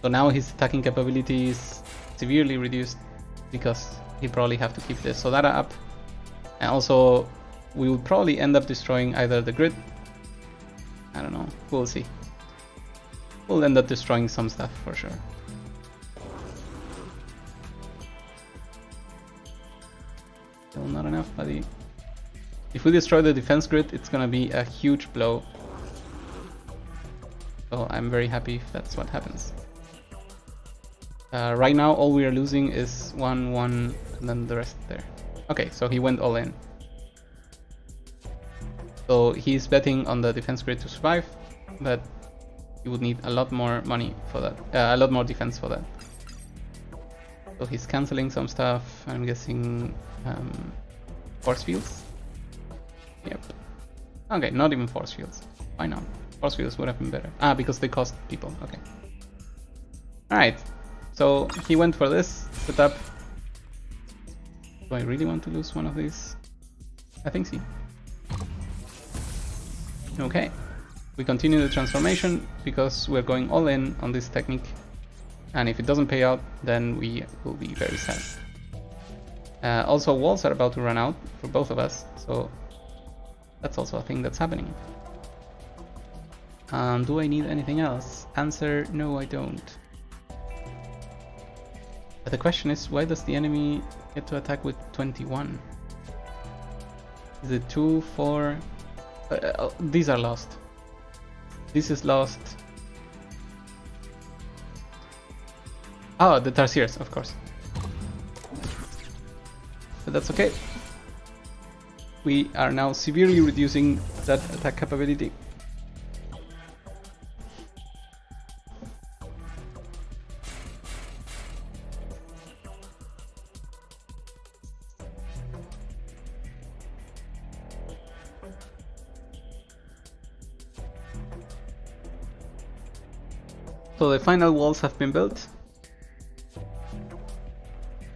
So now his attacking capability is severely reduced because he probably have to keep the Sodara up. And also we will probably end up destroying either the grid. I don't know. We'll see. We'll end up destroying some stuff for sure. Still not enough, buddy. If we destroy the defense grid, it's gonna be a huge blow. So I'm very happy if that's what happens. Right now all we are losing is 1, 1, and then the rest there. Okay, so he went all in. So he's betting on the defense grid to survive, but he would need a lot more money for that, a lot more defense for that. So he's cancelling some stuff. I'm guessing force fields. Yep. Okay, not even force fields. Why not? Force fields would have been better. Ah, because they cost people. Okay. Alright. So he went for this setup. Do I really want to lose one of these? I think so. Okay. We continue the transformation because we're going all in on this technique. And if it doesn't pay out, then we will be very sad. Also, walls are about to run out for both of us, so that's also a thing that's happening. Do I need anything else? Answer, no, I don't. But the question is, why does the enemy get to attack with 21? Is it 2, 4? These are lost. This is lost. Oh, the Tarsiers, of course. But that's okay. We are now severely reducing that attack capability. So the final walls have been built,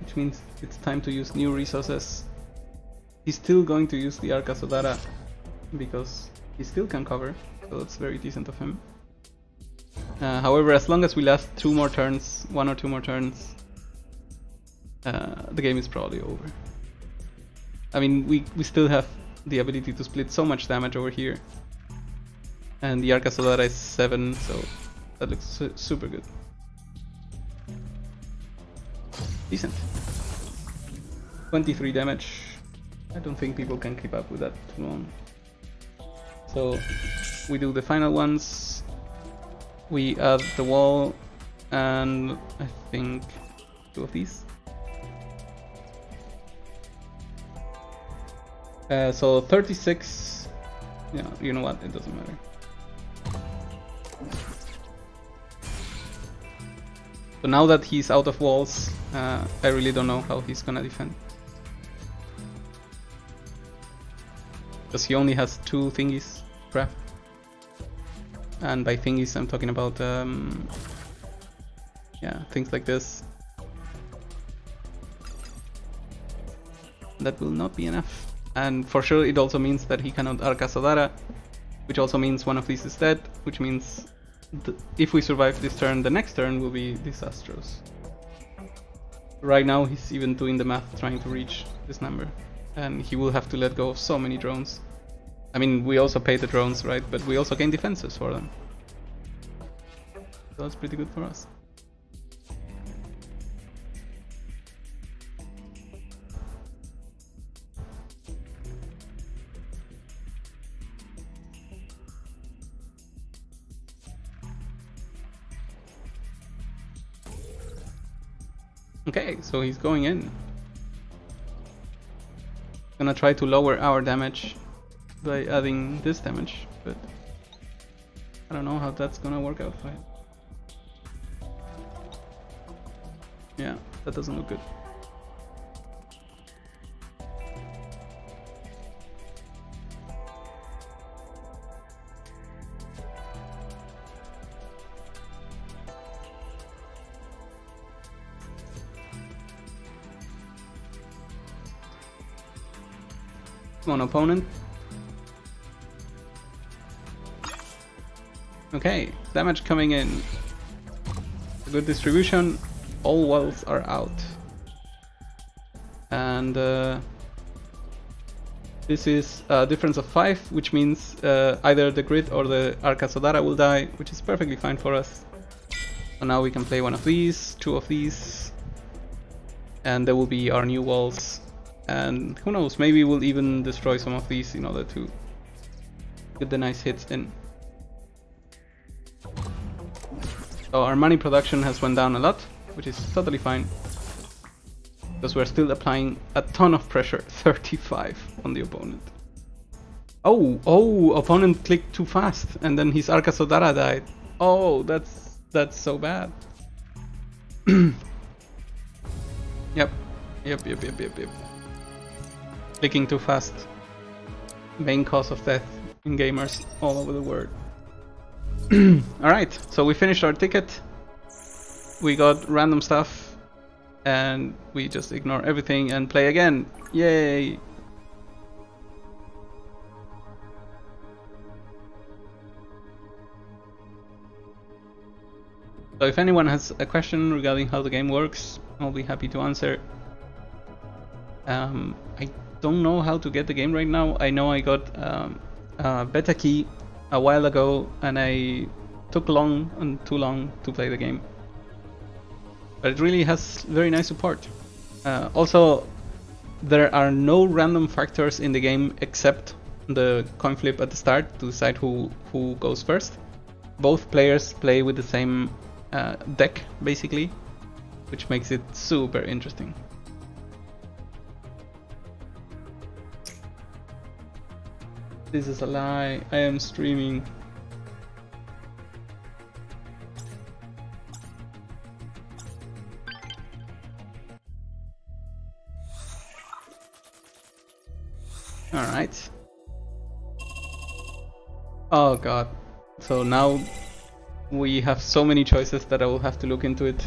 which means it's time to use new resources. He's still going to use the Arca Sodara because he still can cover, so that's very decent of him. However, as long as we last 2 more turns, 1 or 2 more turns, the game is probably over. I mean, we still have the ability to split so much damage over here, and the Arca Sodara is 7, so that looks super good. Decent. 23 damage. I don't think people can keep up with that too long. So we do the final ones. We add the wall and I think 2 of these. So 36. Yeah, you know what? It doesn't matter. So now that he's out of walls, I really don't know how he's gonna defend. Because he only has 2 thingies craft. And by thingies I'm talking about yeah, things like this. That will not be enough. And for sure it also means that he cannot Arca Sodara, which also means one of these is dead, which means if we survive this turn, the next turn will be disastrous. Right now he's even doing the math trying to reach this number, and he will have to let go of so many drones. I mean, we also pay the drones, right? But we also gain defenses for them. So that's pretty good for us. Okay, so he's going in. Gonna try to lower our damage by adding this damage, but I don't know how that's gonna work out for him. Yeah, that doesn't look good. One opponent. Okay, damage coming in. A good distribution. All walls are out. And this is a difference of 5, which means either the grid or the Arca Sodara will die, which is perfectly fine for us. So now we can play one of these, 2 of these, and there will be our new walls. And who knows, maybe we'll even destroy some of these in order to get the nice hits in. So our money production has went down a lot, which is totally fine. Because we're still applying a ton of pressure, 35 on the opponent. Oh, opponent clicked too fast and then his Arca Sodara died. Oh, that's so bad. Yep. Yep. Clicking too fast. Main cause of death in gamers all over the world. Alright, so we finished our ticket. We got random stuff. And we just ignore everything and play again. Yay! So if anyone has a question regarding how the game works, I'll be happy to answer. I don't know how to get the game right now. I know I got a beta key a while ago and I took too long to play the game. But it really has very nice support. Also, there are no random factors in the game except the coin flip at the start to decide who goes first. Both players play with the same deck, basically, which makes it super interesting. This is a lie. I am streaming. Alright. Oh god. So now we have so many choices that I will have to look into it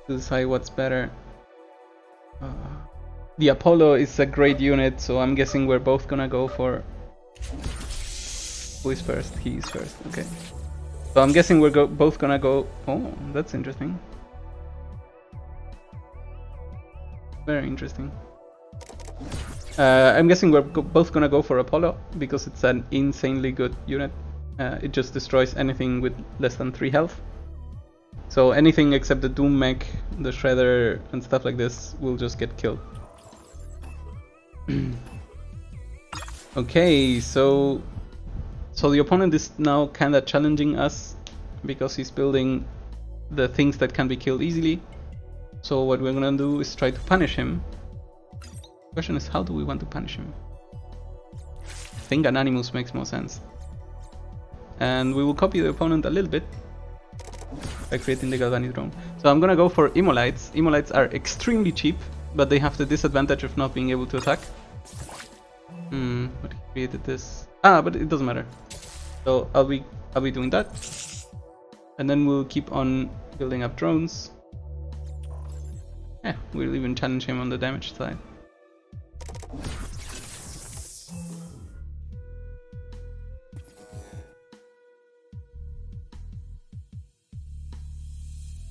to decide what's better. The Apollo is a great unit, so I'm guessing we're both gonna go for... Who is first? He is first, okay. So I'm guessing we're both gonna go... Oh, that's interesting. Very interesting. I'm guessing we're both gonna go for Apollo, because it's an insanely good unit. It just destroys anything with less than 3 health. So anything except the Doom Mech, the Shredder and stuff like this will just get killed. Okay, so the opponent is now kinda challenging us because he's building the things that can be killed easily. So what we're gonna do is try to punish him. The question is, how do we want to punish him? I think an Animus makes more sense. And we will copy the opponent a little bit by creating the Galvanic Drone. So I'm gonna go for Immolites. Immolites are extremely cheap, but they have the disadvantage of not being able to attack. What created this? But it doesn't matter. So I'll be doing that. And then we'll keep on building up drones. Yeah, we'll even challenge him on the damage side.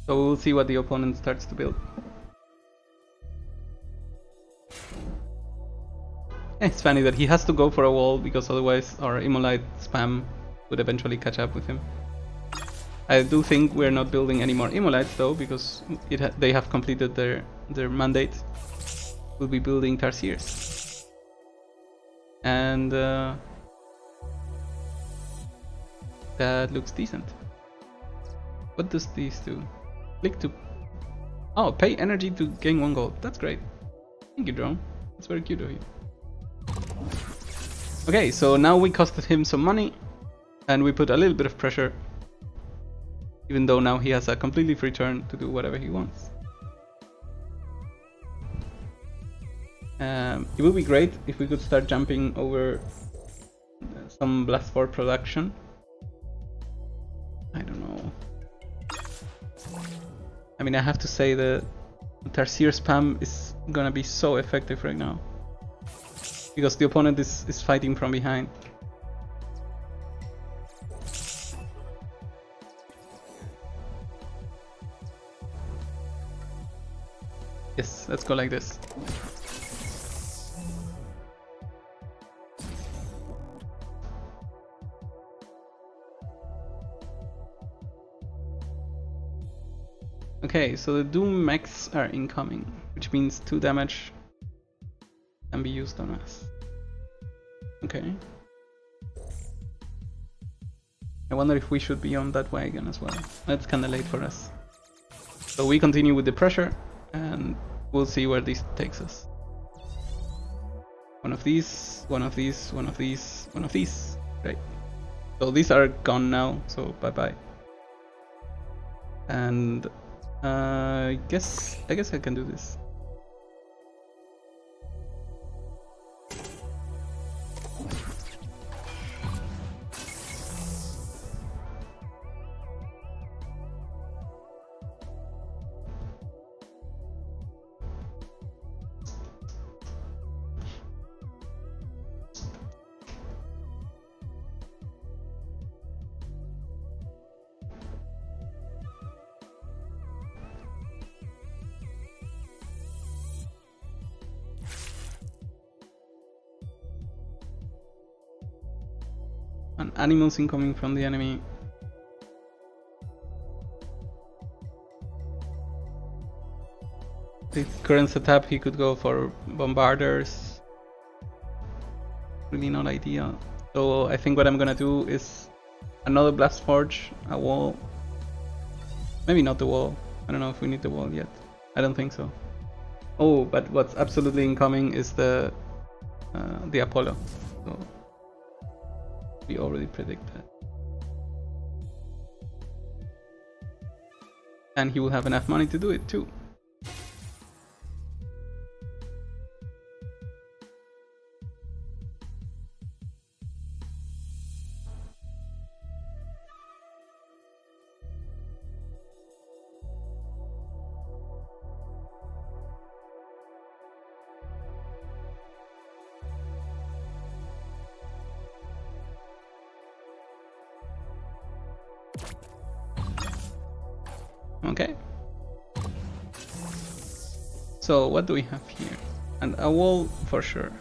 So we'll see what the opponent starts to build. It's funny that he has to go for a wall because otherwise our Immolite spam would eventually catch up with him. I do think we're not building any more Immolites though, because they have completed their mandate. We'll be building Tarsiers. And that looks decent. What does these do? Click to... Oh, pay energy to gain 1 gold. That's great. Thank you, drone. That's very cute of you. Okay, so now we costed him some money and we put a little bit of pressure, even though now he has a completely free turn to do whatever he wants. It would be great if we could start jumping over some Blast 4 production. I don't know. I mean, I have to say the Tarsier spam is gonna be so effective right now, because the opponent is fighting from behind. Yes, let's go like this. Okay, so the Doom Mechs are incoming, which means 2 damage can be used on us. Okay. I wonder if we should be on that wagon as well. That's kinda late for us. So we continue with the pressure and we'll see where this takes us. One of these, one of these, one of these, one of these. Great. So these are gone now, so bye bye. And I guess I can do this. And animals incoming from the enemy. The current setup, he could go for bombarders. Really not ideal. So I think what I'm gonna do is another blast forge, a wall. Maybe not the wall. I don't know if we need the wall yet. I don't think so. Oh, but what's absolutely incoming is the Apollo. So we already predict that. And he will have enough money to do it too. Okay. So what do we have here? And a wall for sure.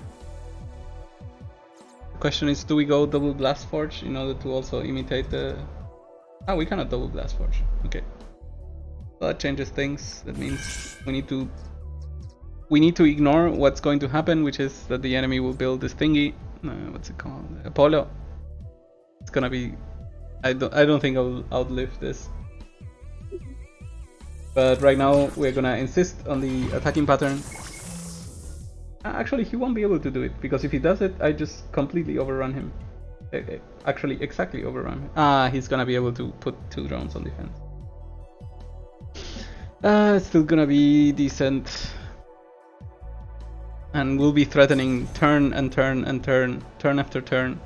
The question is, do we go double blast forge in order to also imitate the... Ah, we cannot double blast forge. Okay. So that changes things. That means we need to ignore what's going to happen, which is that the enemy will build this thingy. What's it called? Apollo. It's gonna be... I don't think I'll outlive this. But right now we're gonna insist on the attacking pattern. Actually, he won't be able to do it, because if he does it, I just completely overrun him. Actually, exactly overrun him. Ah, he's gonna be able to put 2 drones on defense. It's still gonna be decent. And we'll be threatening turn and turn and turn, turn after turn,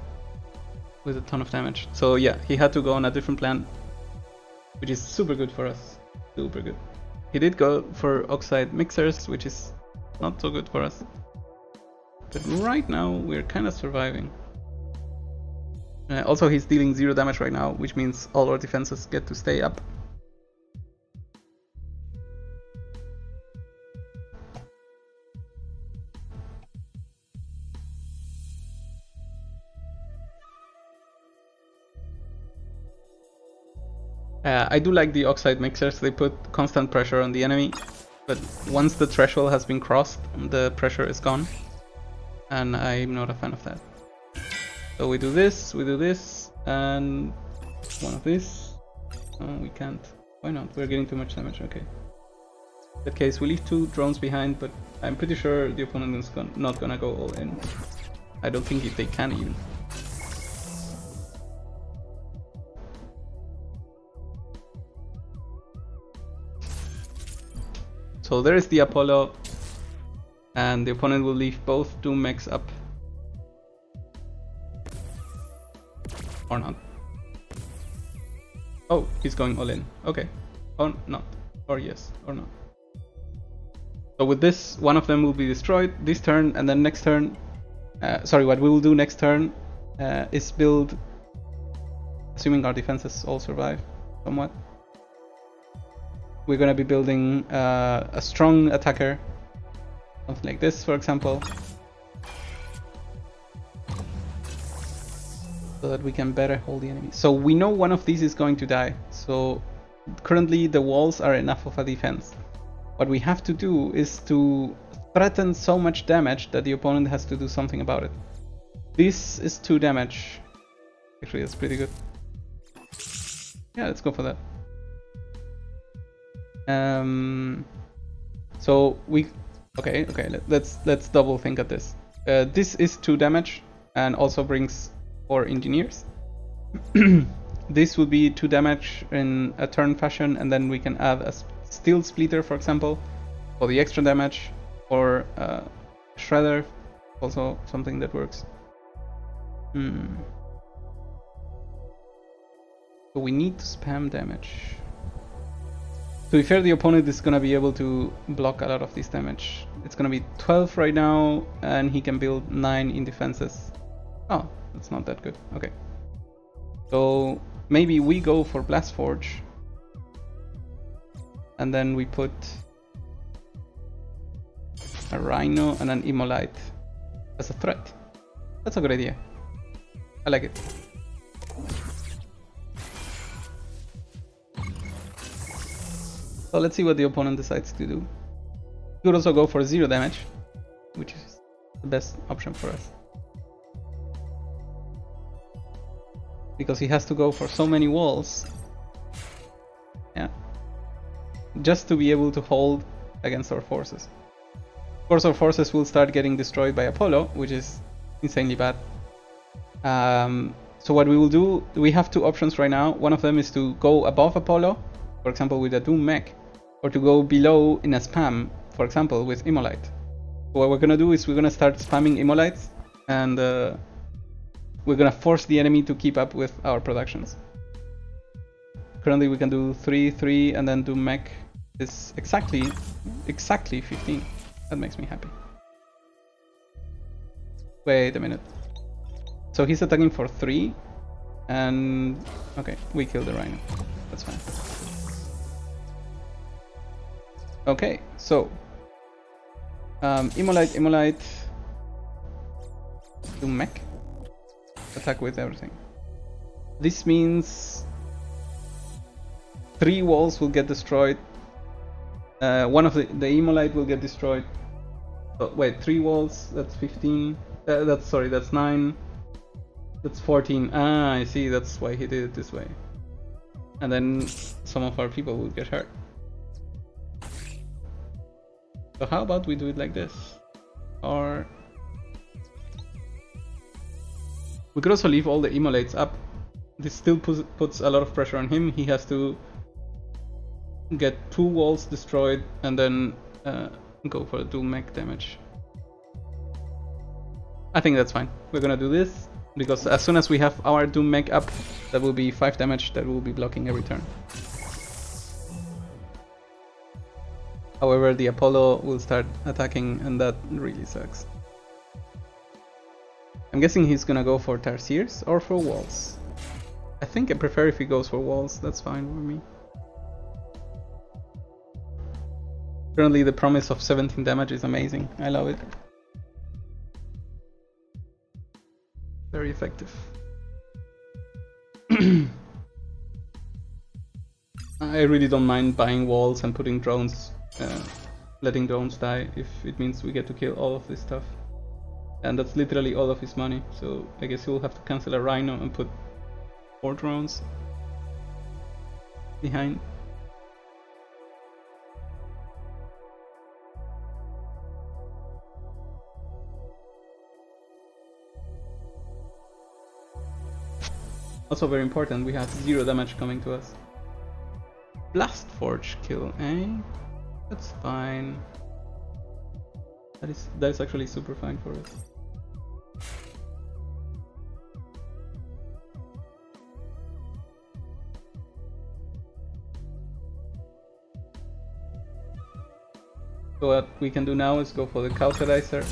with a ton of damage. So yeah, he had to go on a different plan, which is super good for us. Super good. He did go for oxide mixers, which is not so good for us. But right now we're kind of surviving. Also, he's dealing 0 damage right now, which means all our defenses get to stay up. I do like the oxide mixers. They put constant pressure on the enemy, but once the threshold has been crossed, the pressure is gone, and I'm not a fan of that. So we do this, and one of these. Oh, we can't. Why not? We're getting too much damage. Okay. In that case, we leave 2 drones behind, but I'm pretty sure the opponent is not gonna go all in. I don't think they can even. So there is the Apollo, and the opponent will leave both 2 mechs up. Or not. Oh, he's going all in. Okay. Or not. Or yes. Or not. So with this, one of them will be destroyed this turn, and then next turn... sorry, what we will do next turn is build... Assuming our defenses all survive somewhat. We're gonna be building a strong attacker, something like this, for example, so that we can better hold the enemy. So we know one of these is going to die, so currently the walls are enough of a defense. What we have to do is to threaten so much damage that the opponent has to do something about it. This is 2 damage. Actually, that's pretty good. Yeah, let's go for that. So we okay, let's double think at this. This is 2 damage and also brings 4 engineers. This would be 2 damage in a turn fashion, and then we can add a Steel Splitter, for example, for the extra damage, or Shredder, also something that works. So we need to spam damage. To be fair, the opponent is gonna be able to block a lot of this damage. It's gonna be 12 right now, and he can build 9 in defenses. Oh, that's not that good. Okay. So maybe we go for Blast Forge, and then we put a Rhino and an Immolite as a threat. That's a good idea. I like it. So let's see what the opponent decides to do. He could also go for 0 damage, which is the best option for us. Because he has to go for so many walls. Yeah. Just to be able to hold against our forces. Of course, our forces will start getting destroyed by Apollo, which is insanely bad. So what we will do, we have 2 options right now. One of them is to go above Apollo, for example with a Doom Mech, or to go below in a spam, for example with Immolite. What we're gonna do is we're gonna start spamming Immolites, and we're gonna force the enemy to keep up with our productions. Currently we can do 3, 3, and then Doom Mech is exactly 15. That makes me happy. Wait a minute. So he's attacking for 3, and okay, we kill the Rhino. That's fine. Okay, so Immolite, Doom Mech, attack with everything. This means 3 walls will get destroyed. One of the Immolite will get destroyed. Oh, wait, 3 walls. That's 15. That's 9. That's 14. Ah, I see. That's why he did it this way. And then some of our people will get hurt. So how about we do it like this? Or we could also leave all the Immolates up. This still puts a lot of pressure on him. He has to get 2 walls destroyed and then go for the Doom Mech damage. I think that's fine. We're gonna do this because as soon as we have our Doom Mech up, that will be 5 damage that will be blocking every turn. However, the Apollo will start attacking, and that really sucks. I'm guessing he's gonna go for Tarsiers or for walls. I think I prefer if he goes for walls. That's fine with me. Currently the promise of 17 damage is amazing. I love it. Very effective. I really don't mind buying walls and putting drones, letting drones die if it means we get to kill all of this stuff. And that's literally all of his money, so I guess he will have to cancel a Rhino and put 4 drones behind. Also very important, we have 0 damage coming to us. Blast Forge kill, eh? That's fine. That is actually super fine for us. So what we can do now is go for the Cauterizer.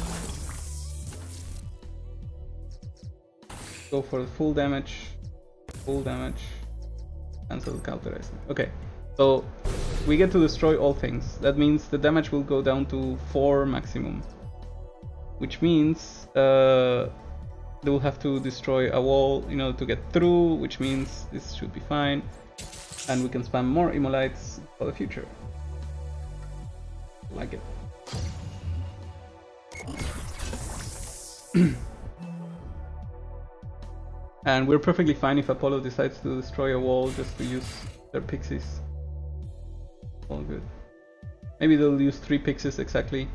Go for the full damage, cancel the Cauterizer. Okay, so we get to destroy all things. That means the damage will go down to 4 maximum. Which means they will have to destroy a wall in order to get through, which means this should be fine. And we can spam more Immolites for the future. Like it. And we're perfectly fine if Apollo decides to destroy a wall just to use their pixies. All good. Maybe they'll use 3 pixies exactly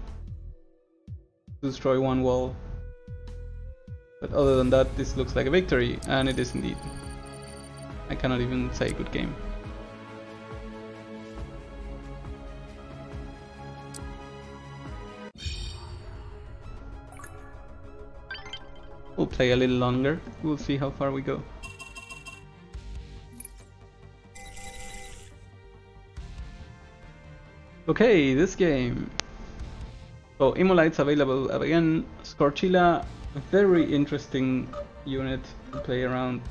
to destroy 1 wall. But other than that, this looks like a victory, and it is indeed. I cannot even say good game. play a little longer. We'll see how far we go. Okay, this game. So Immolites available again. Scorchilla, a very interesting unit to play around.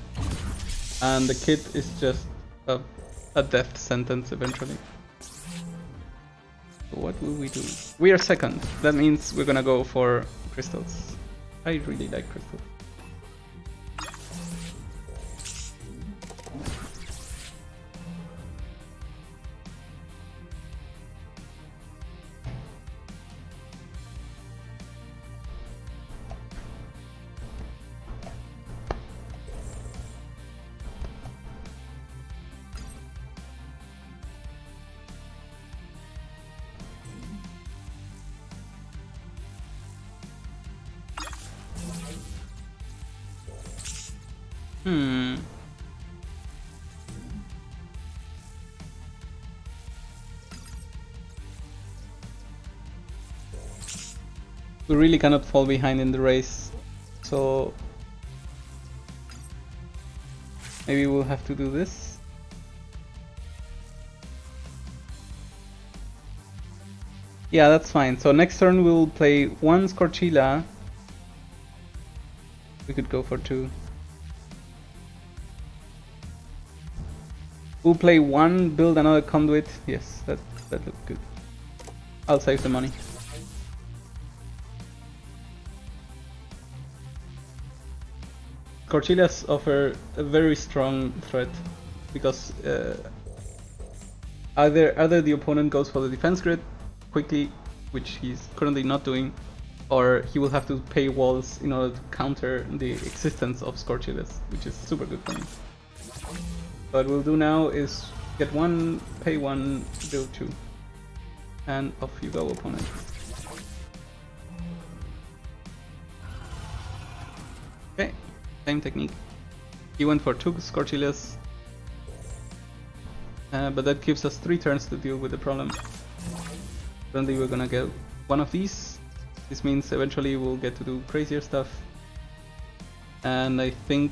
And the kit is just a death sentence eventually. So what will we do? We are second. That means we're gonna go for crystals. I really like crystals. We really cannot fall behind in the race, so maybe we'll have to do this. Yeah, that's fine. So next turn we'll play one Scorchilla. We could go for two. We'll play one, build another conduit. Yes, that looks good. I'll save the money. Scorchillas offer a very strong threat because either the opponent goes for the defense grid quickly, which he's currently not doing, or he will have to pay walls in order to counter the existence of Scorchillas, which is super good for me. What we'll do now is get one, pay one, build two, and off you go, opponent. Okay. Same technique. He went for two Scorchillas, but that gives us 3 turns to deal with the problem. Currently we're gonna get one of these. This means eventually we'll get to do crazier stuff. And I think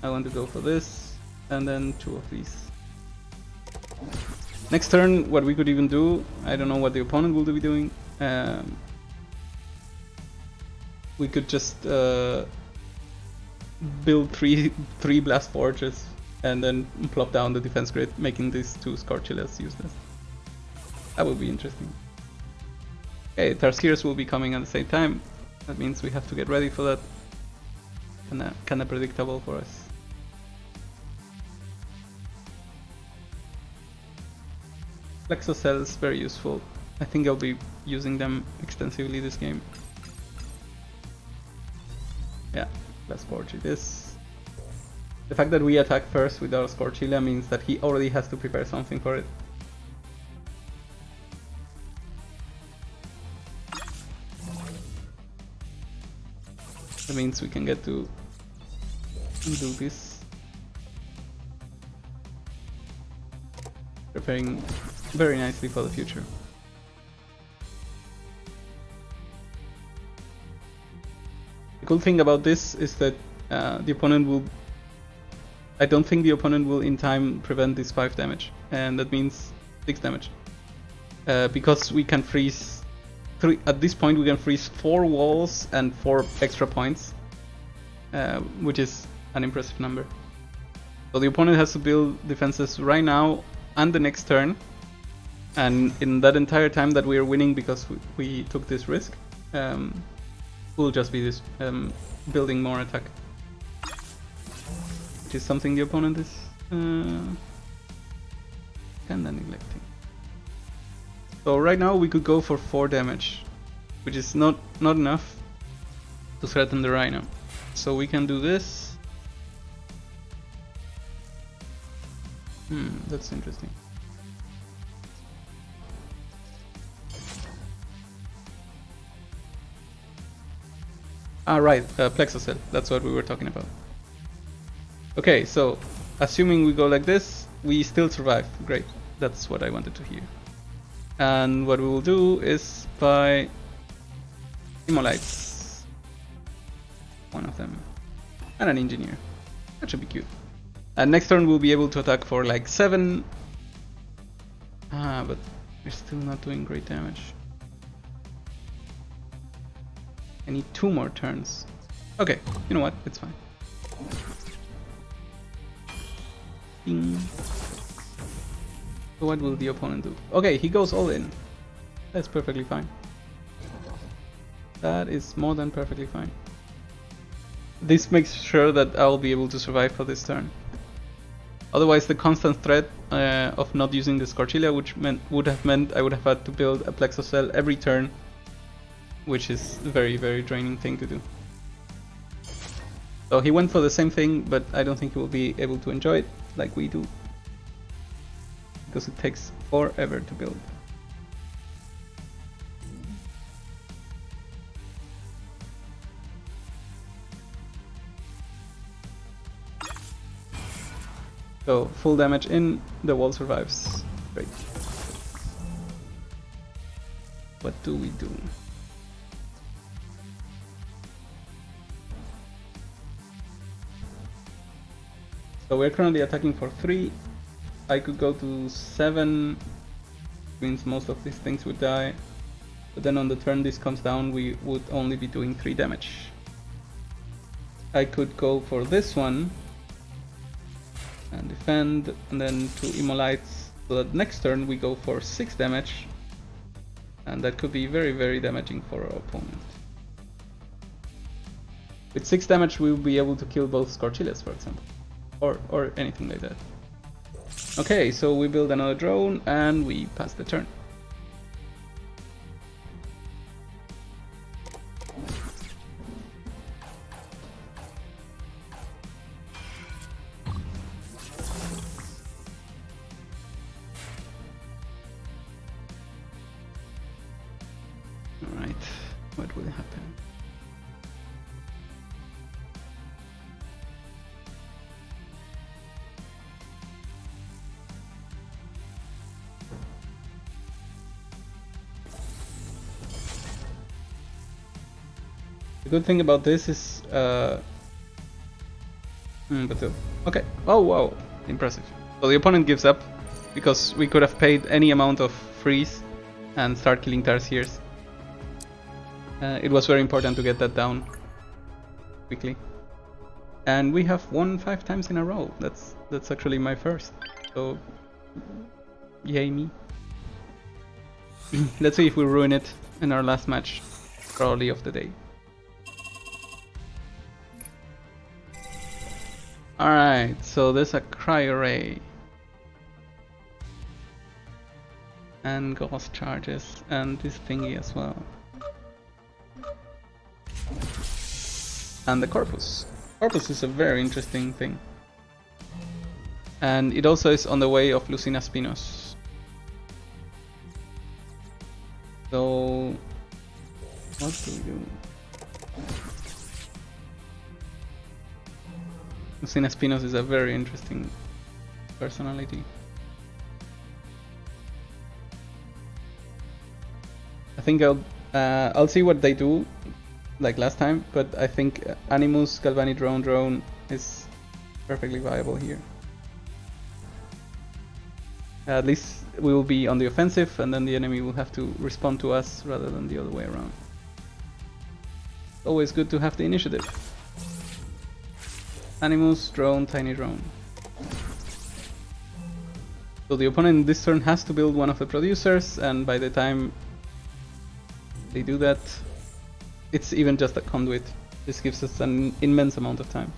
I want to go for this, and then 2 of these. Next turn, what we could even do, I don't know what the opponent will be doing. We could just build three blast forges and then plop down the defense grid, making these 2 Scorchillas useless. That would be interesting. Okay, Tarsiers will be coming at the same time. That means we have to get ready for that. Kinda predictable for us. Plexo cells, very useful. I think I'll be using them extensively this game. Yeah. Let's Scorch this. The fact that we attack first with our Scorchilla means that he already has to prepare something for it. That means we can get to do this. Preparing very nicely for the future. The cool thing about this is that the opponent will... I don't think the opponent will in time prevent this 5 damage, and that means 6 damage. Because we can freeze... at this point we can freeze 4 walls and 4 extra points, which is an impressive number. So the opponent has to build defenses right now and the next turn, and in that entire time that we are winning because we took this risk, will just be this building more attack, which is something the opponent is kinda neglecting. So right now we could go for 4 damage, which is not enough to threaten the Rhino. So we can do this. That's interesting. Ah, right, Plexo Cell, that's what we were talking about. Okay, so assuming we go like this, we still survive. Great, that's what I wanted to hear. And what we will do is buy Immolites. One of them. and an engineer. That should be cute. And next turn we'll be able to attack for like 7. But we're still not doing great damage. I need 2 more turns. Okay, you know what? It's fine. Ding. So what will the opponent do? Okay, he goes all in. That's perfectly fine. That is more than perfectly fine. This makes sure that I'll be able to survive for this turn. Otherwise, the constant threat of not using the Scorchilla would have meant I would have had to build a Plexus cell every turn, which is a very, very draining thing to do. So he went for the same thing, but I don't think he will be able to enjoy it like we do, because it takes forever to build. So full damage in, the wall survives. Great. What do we do? So we're currently attacking for 3. I could go to 7, means most of these things would die. But then on the turn this comes down, we would only be doing 3 damage. I could go for this one and defend, and then 2 Immolites, so that next turn we go for 6 damage, and that could be very, very damaging for our opponent. With 6 damage we will be able to kill both Scorchillas, for example, or anything like that. Okay, so we build another drone and we pass the turn. Alright, what will happen? The good thing about this is, okay. Oh wow, impressive. So the opponent gives up because we could have paid any amount of freeze and start killing Tarsiers. It was very important to get that down quickly. And we have won 5 times in a row. That's actually my first. So yay me. Let's see if we ruin it in our last match, probably of the day. Alright, so there's a cryo ray and ghost charges and this thingy as well. And the corpus. Corpus is a very interesting thing. And it also is on the way of Lucina Spinos. So what do we do? Lucina Spinos is a very interesting personality. I think I'll see what they do like last time, but I think Animus Galvani drone is perfectly viable here. At least we will be on the offensive and then the enemy will have to respond to us rather than the other way around. Always good to have the initiative. Animus, drone, tiny drone. So the opponent this turn has to build one of the producers, and by the time they do that, it's even just a conduit. This gives us an immense amount of time.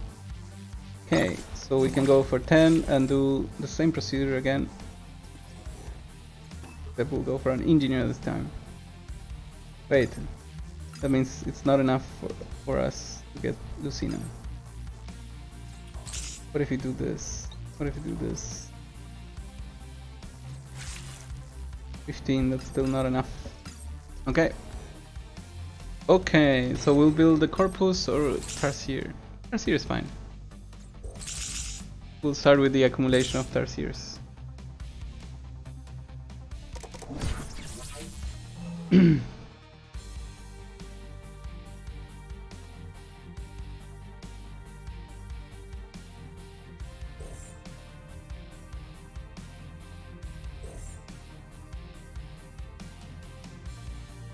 Okay, so we can go for 10 and do the same procedure again. But we'll go for an engineer this time. Wait, that means it's not enough for us to get Lucina. What if you do this? What if you do this? 15, that's still not enough. Okay. Okay, so we'll build the corpus or Tarsier. Tarsier is fine. We'll start with the accumulation of Tarsiers.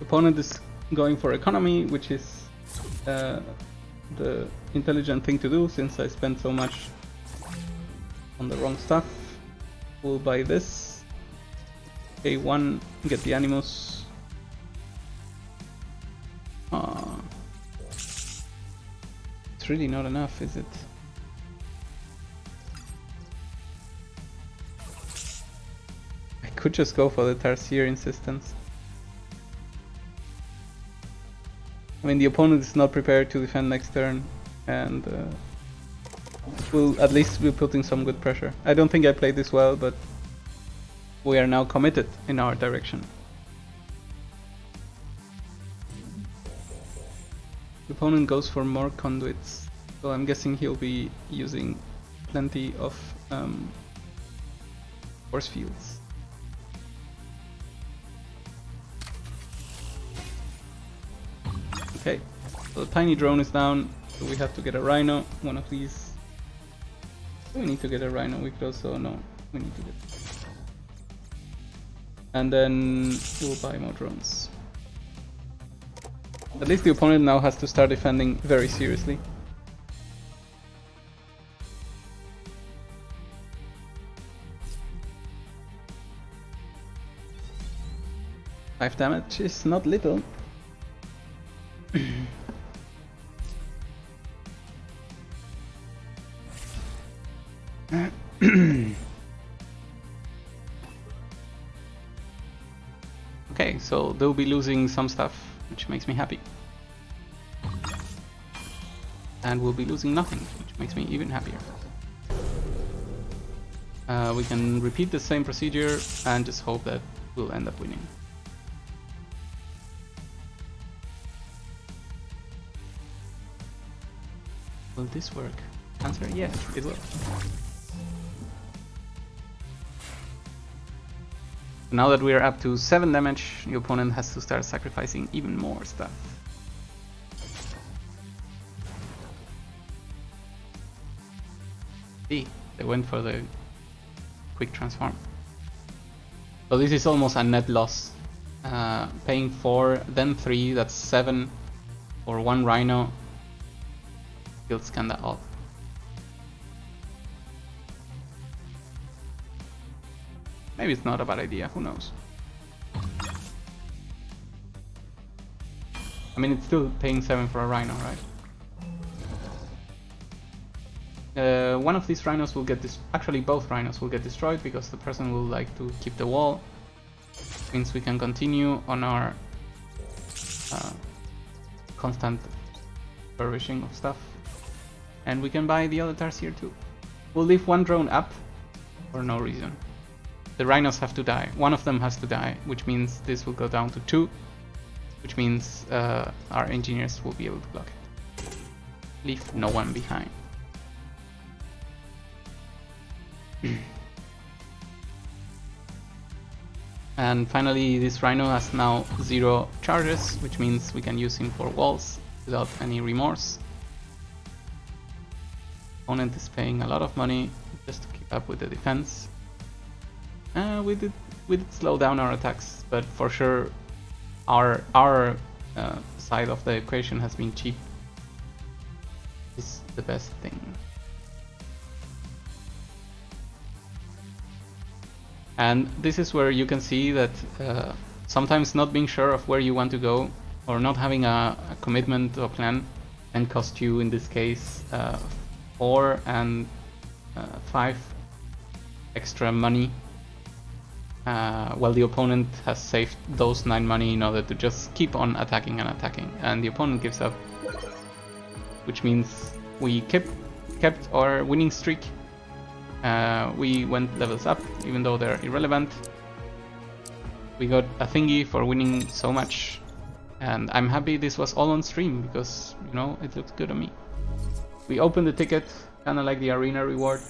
Opponent is going for economy, which is the intelligent thing to do since I spent so much on the wrong stuff. We'll buy this. A1, get the Animus. It's really not enough, is it? I could just go for the Tarsier insistence. I mean, the opponent is not prepared to defend next turn, and we'll at least be putting some good pressure. I don't think I played this well, but we are now committed in our direction. The opponent goes for more conduits, so I'm guessing he'll be using plenty of force fields. Okay, so the tiny drone is down, so we have to get a rhino, one of these. Do we need to get a rhino? We could also, no, we need to get. And then we'll buy more drones. At least the opponent now has to start defending very seriously. Five damage is not little. Okay, so they'll be losing some stuff, which makes me happy. And we'll be losing nothing, which makes me even happier. We can repeat the same procedure and just hope that we'll end up winning. Will this work? Answer, yes, it will. Now that we are up to 7 damage, the opponent has to start sacrificing even more stuff. See, they went for the quick transform. So this is almost a net loss. Paying 4, then 3, that's 7 for 1 rhino. Feels kinda odd. Maybe it's not a bad idea, who knows. I mean, it's still paying 7 for a rhino, right? One of these rhinos will get this. Actually, both rhinos will get destroyed because the person will like to keep the wall. Means we can continue on our constant refurbishing of stuff. And we can buy the other Tarsier too. We'll leave 1 drone up for no reason. The rhinos have to die. One of them has to die, which means this will go down to 2, which means our engineers will be able to block it. Leave no one behind. And finally, this rhino has now 0 charges, which means we can use him for walls without any remorse. Opponent is paying a lot of money just to keep up with the defense. We did slow down our attacks, but for sure our side of the equation has been cheap. Is the best thing. And this is where you can see that sometimes not being sure of where you want to go or not having a commitment or plan can cost you, in this case, 4 and 5 extra money, while the opponent has saved those 9 money in order to just keep on attacking and attacking, and the opponent gives up, which means we kept our winning streak. We went levels up, even though they're irrelevant. We got a thingy for winning so much, and I'm happy this was all on stream because, you know, it looked good on me. We opened the ticket, kind of like the arena reward.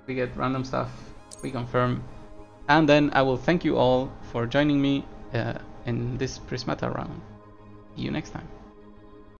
We get random stuff, we confirm, and then I will thank you all for joining me in this Prismata round. See you next time.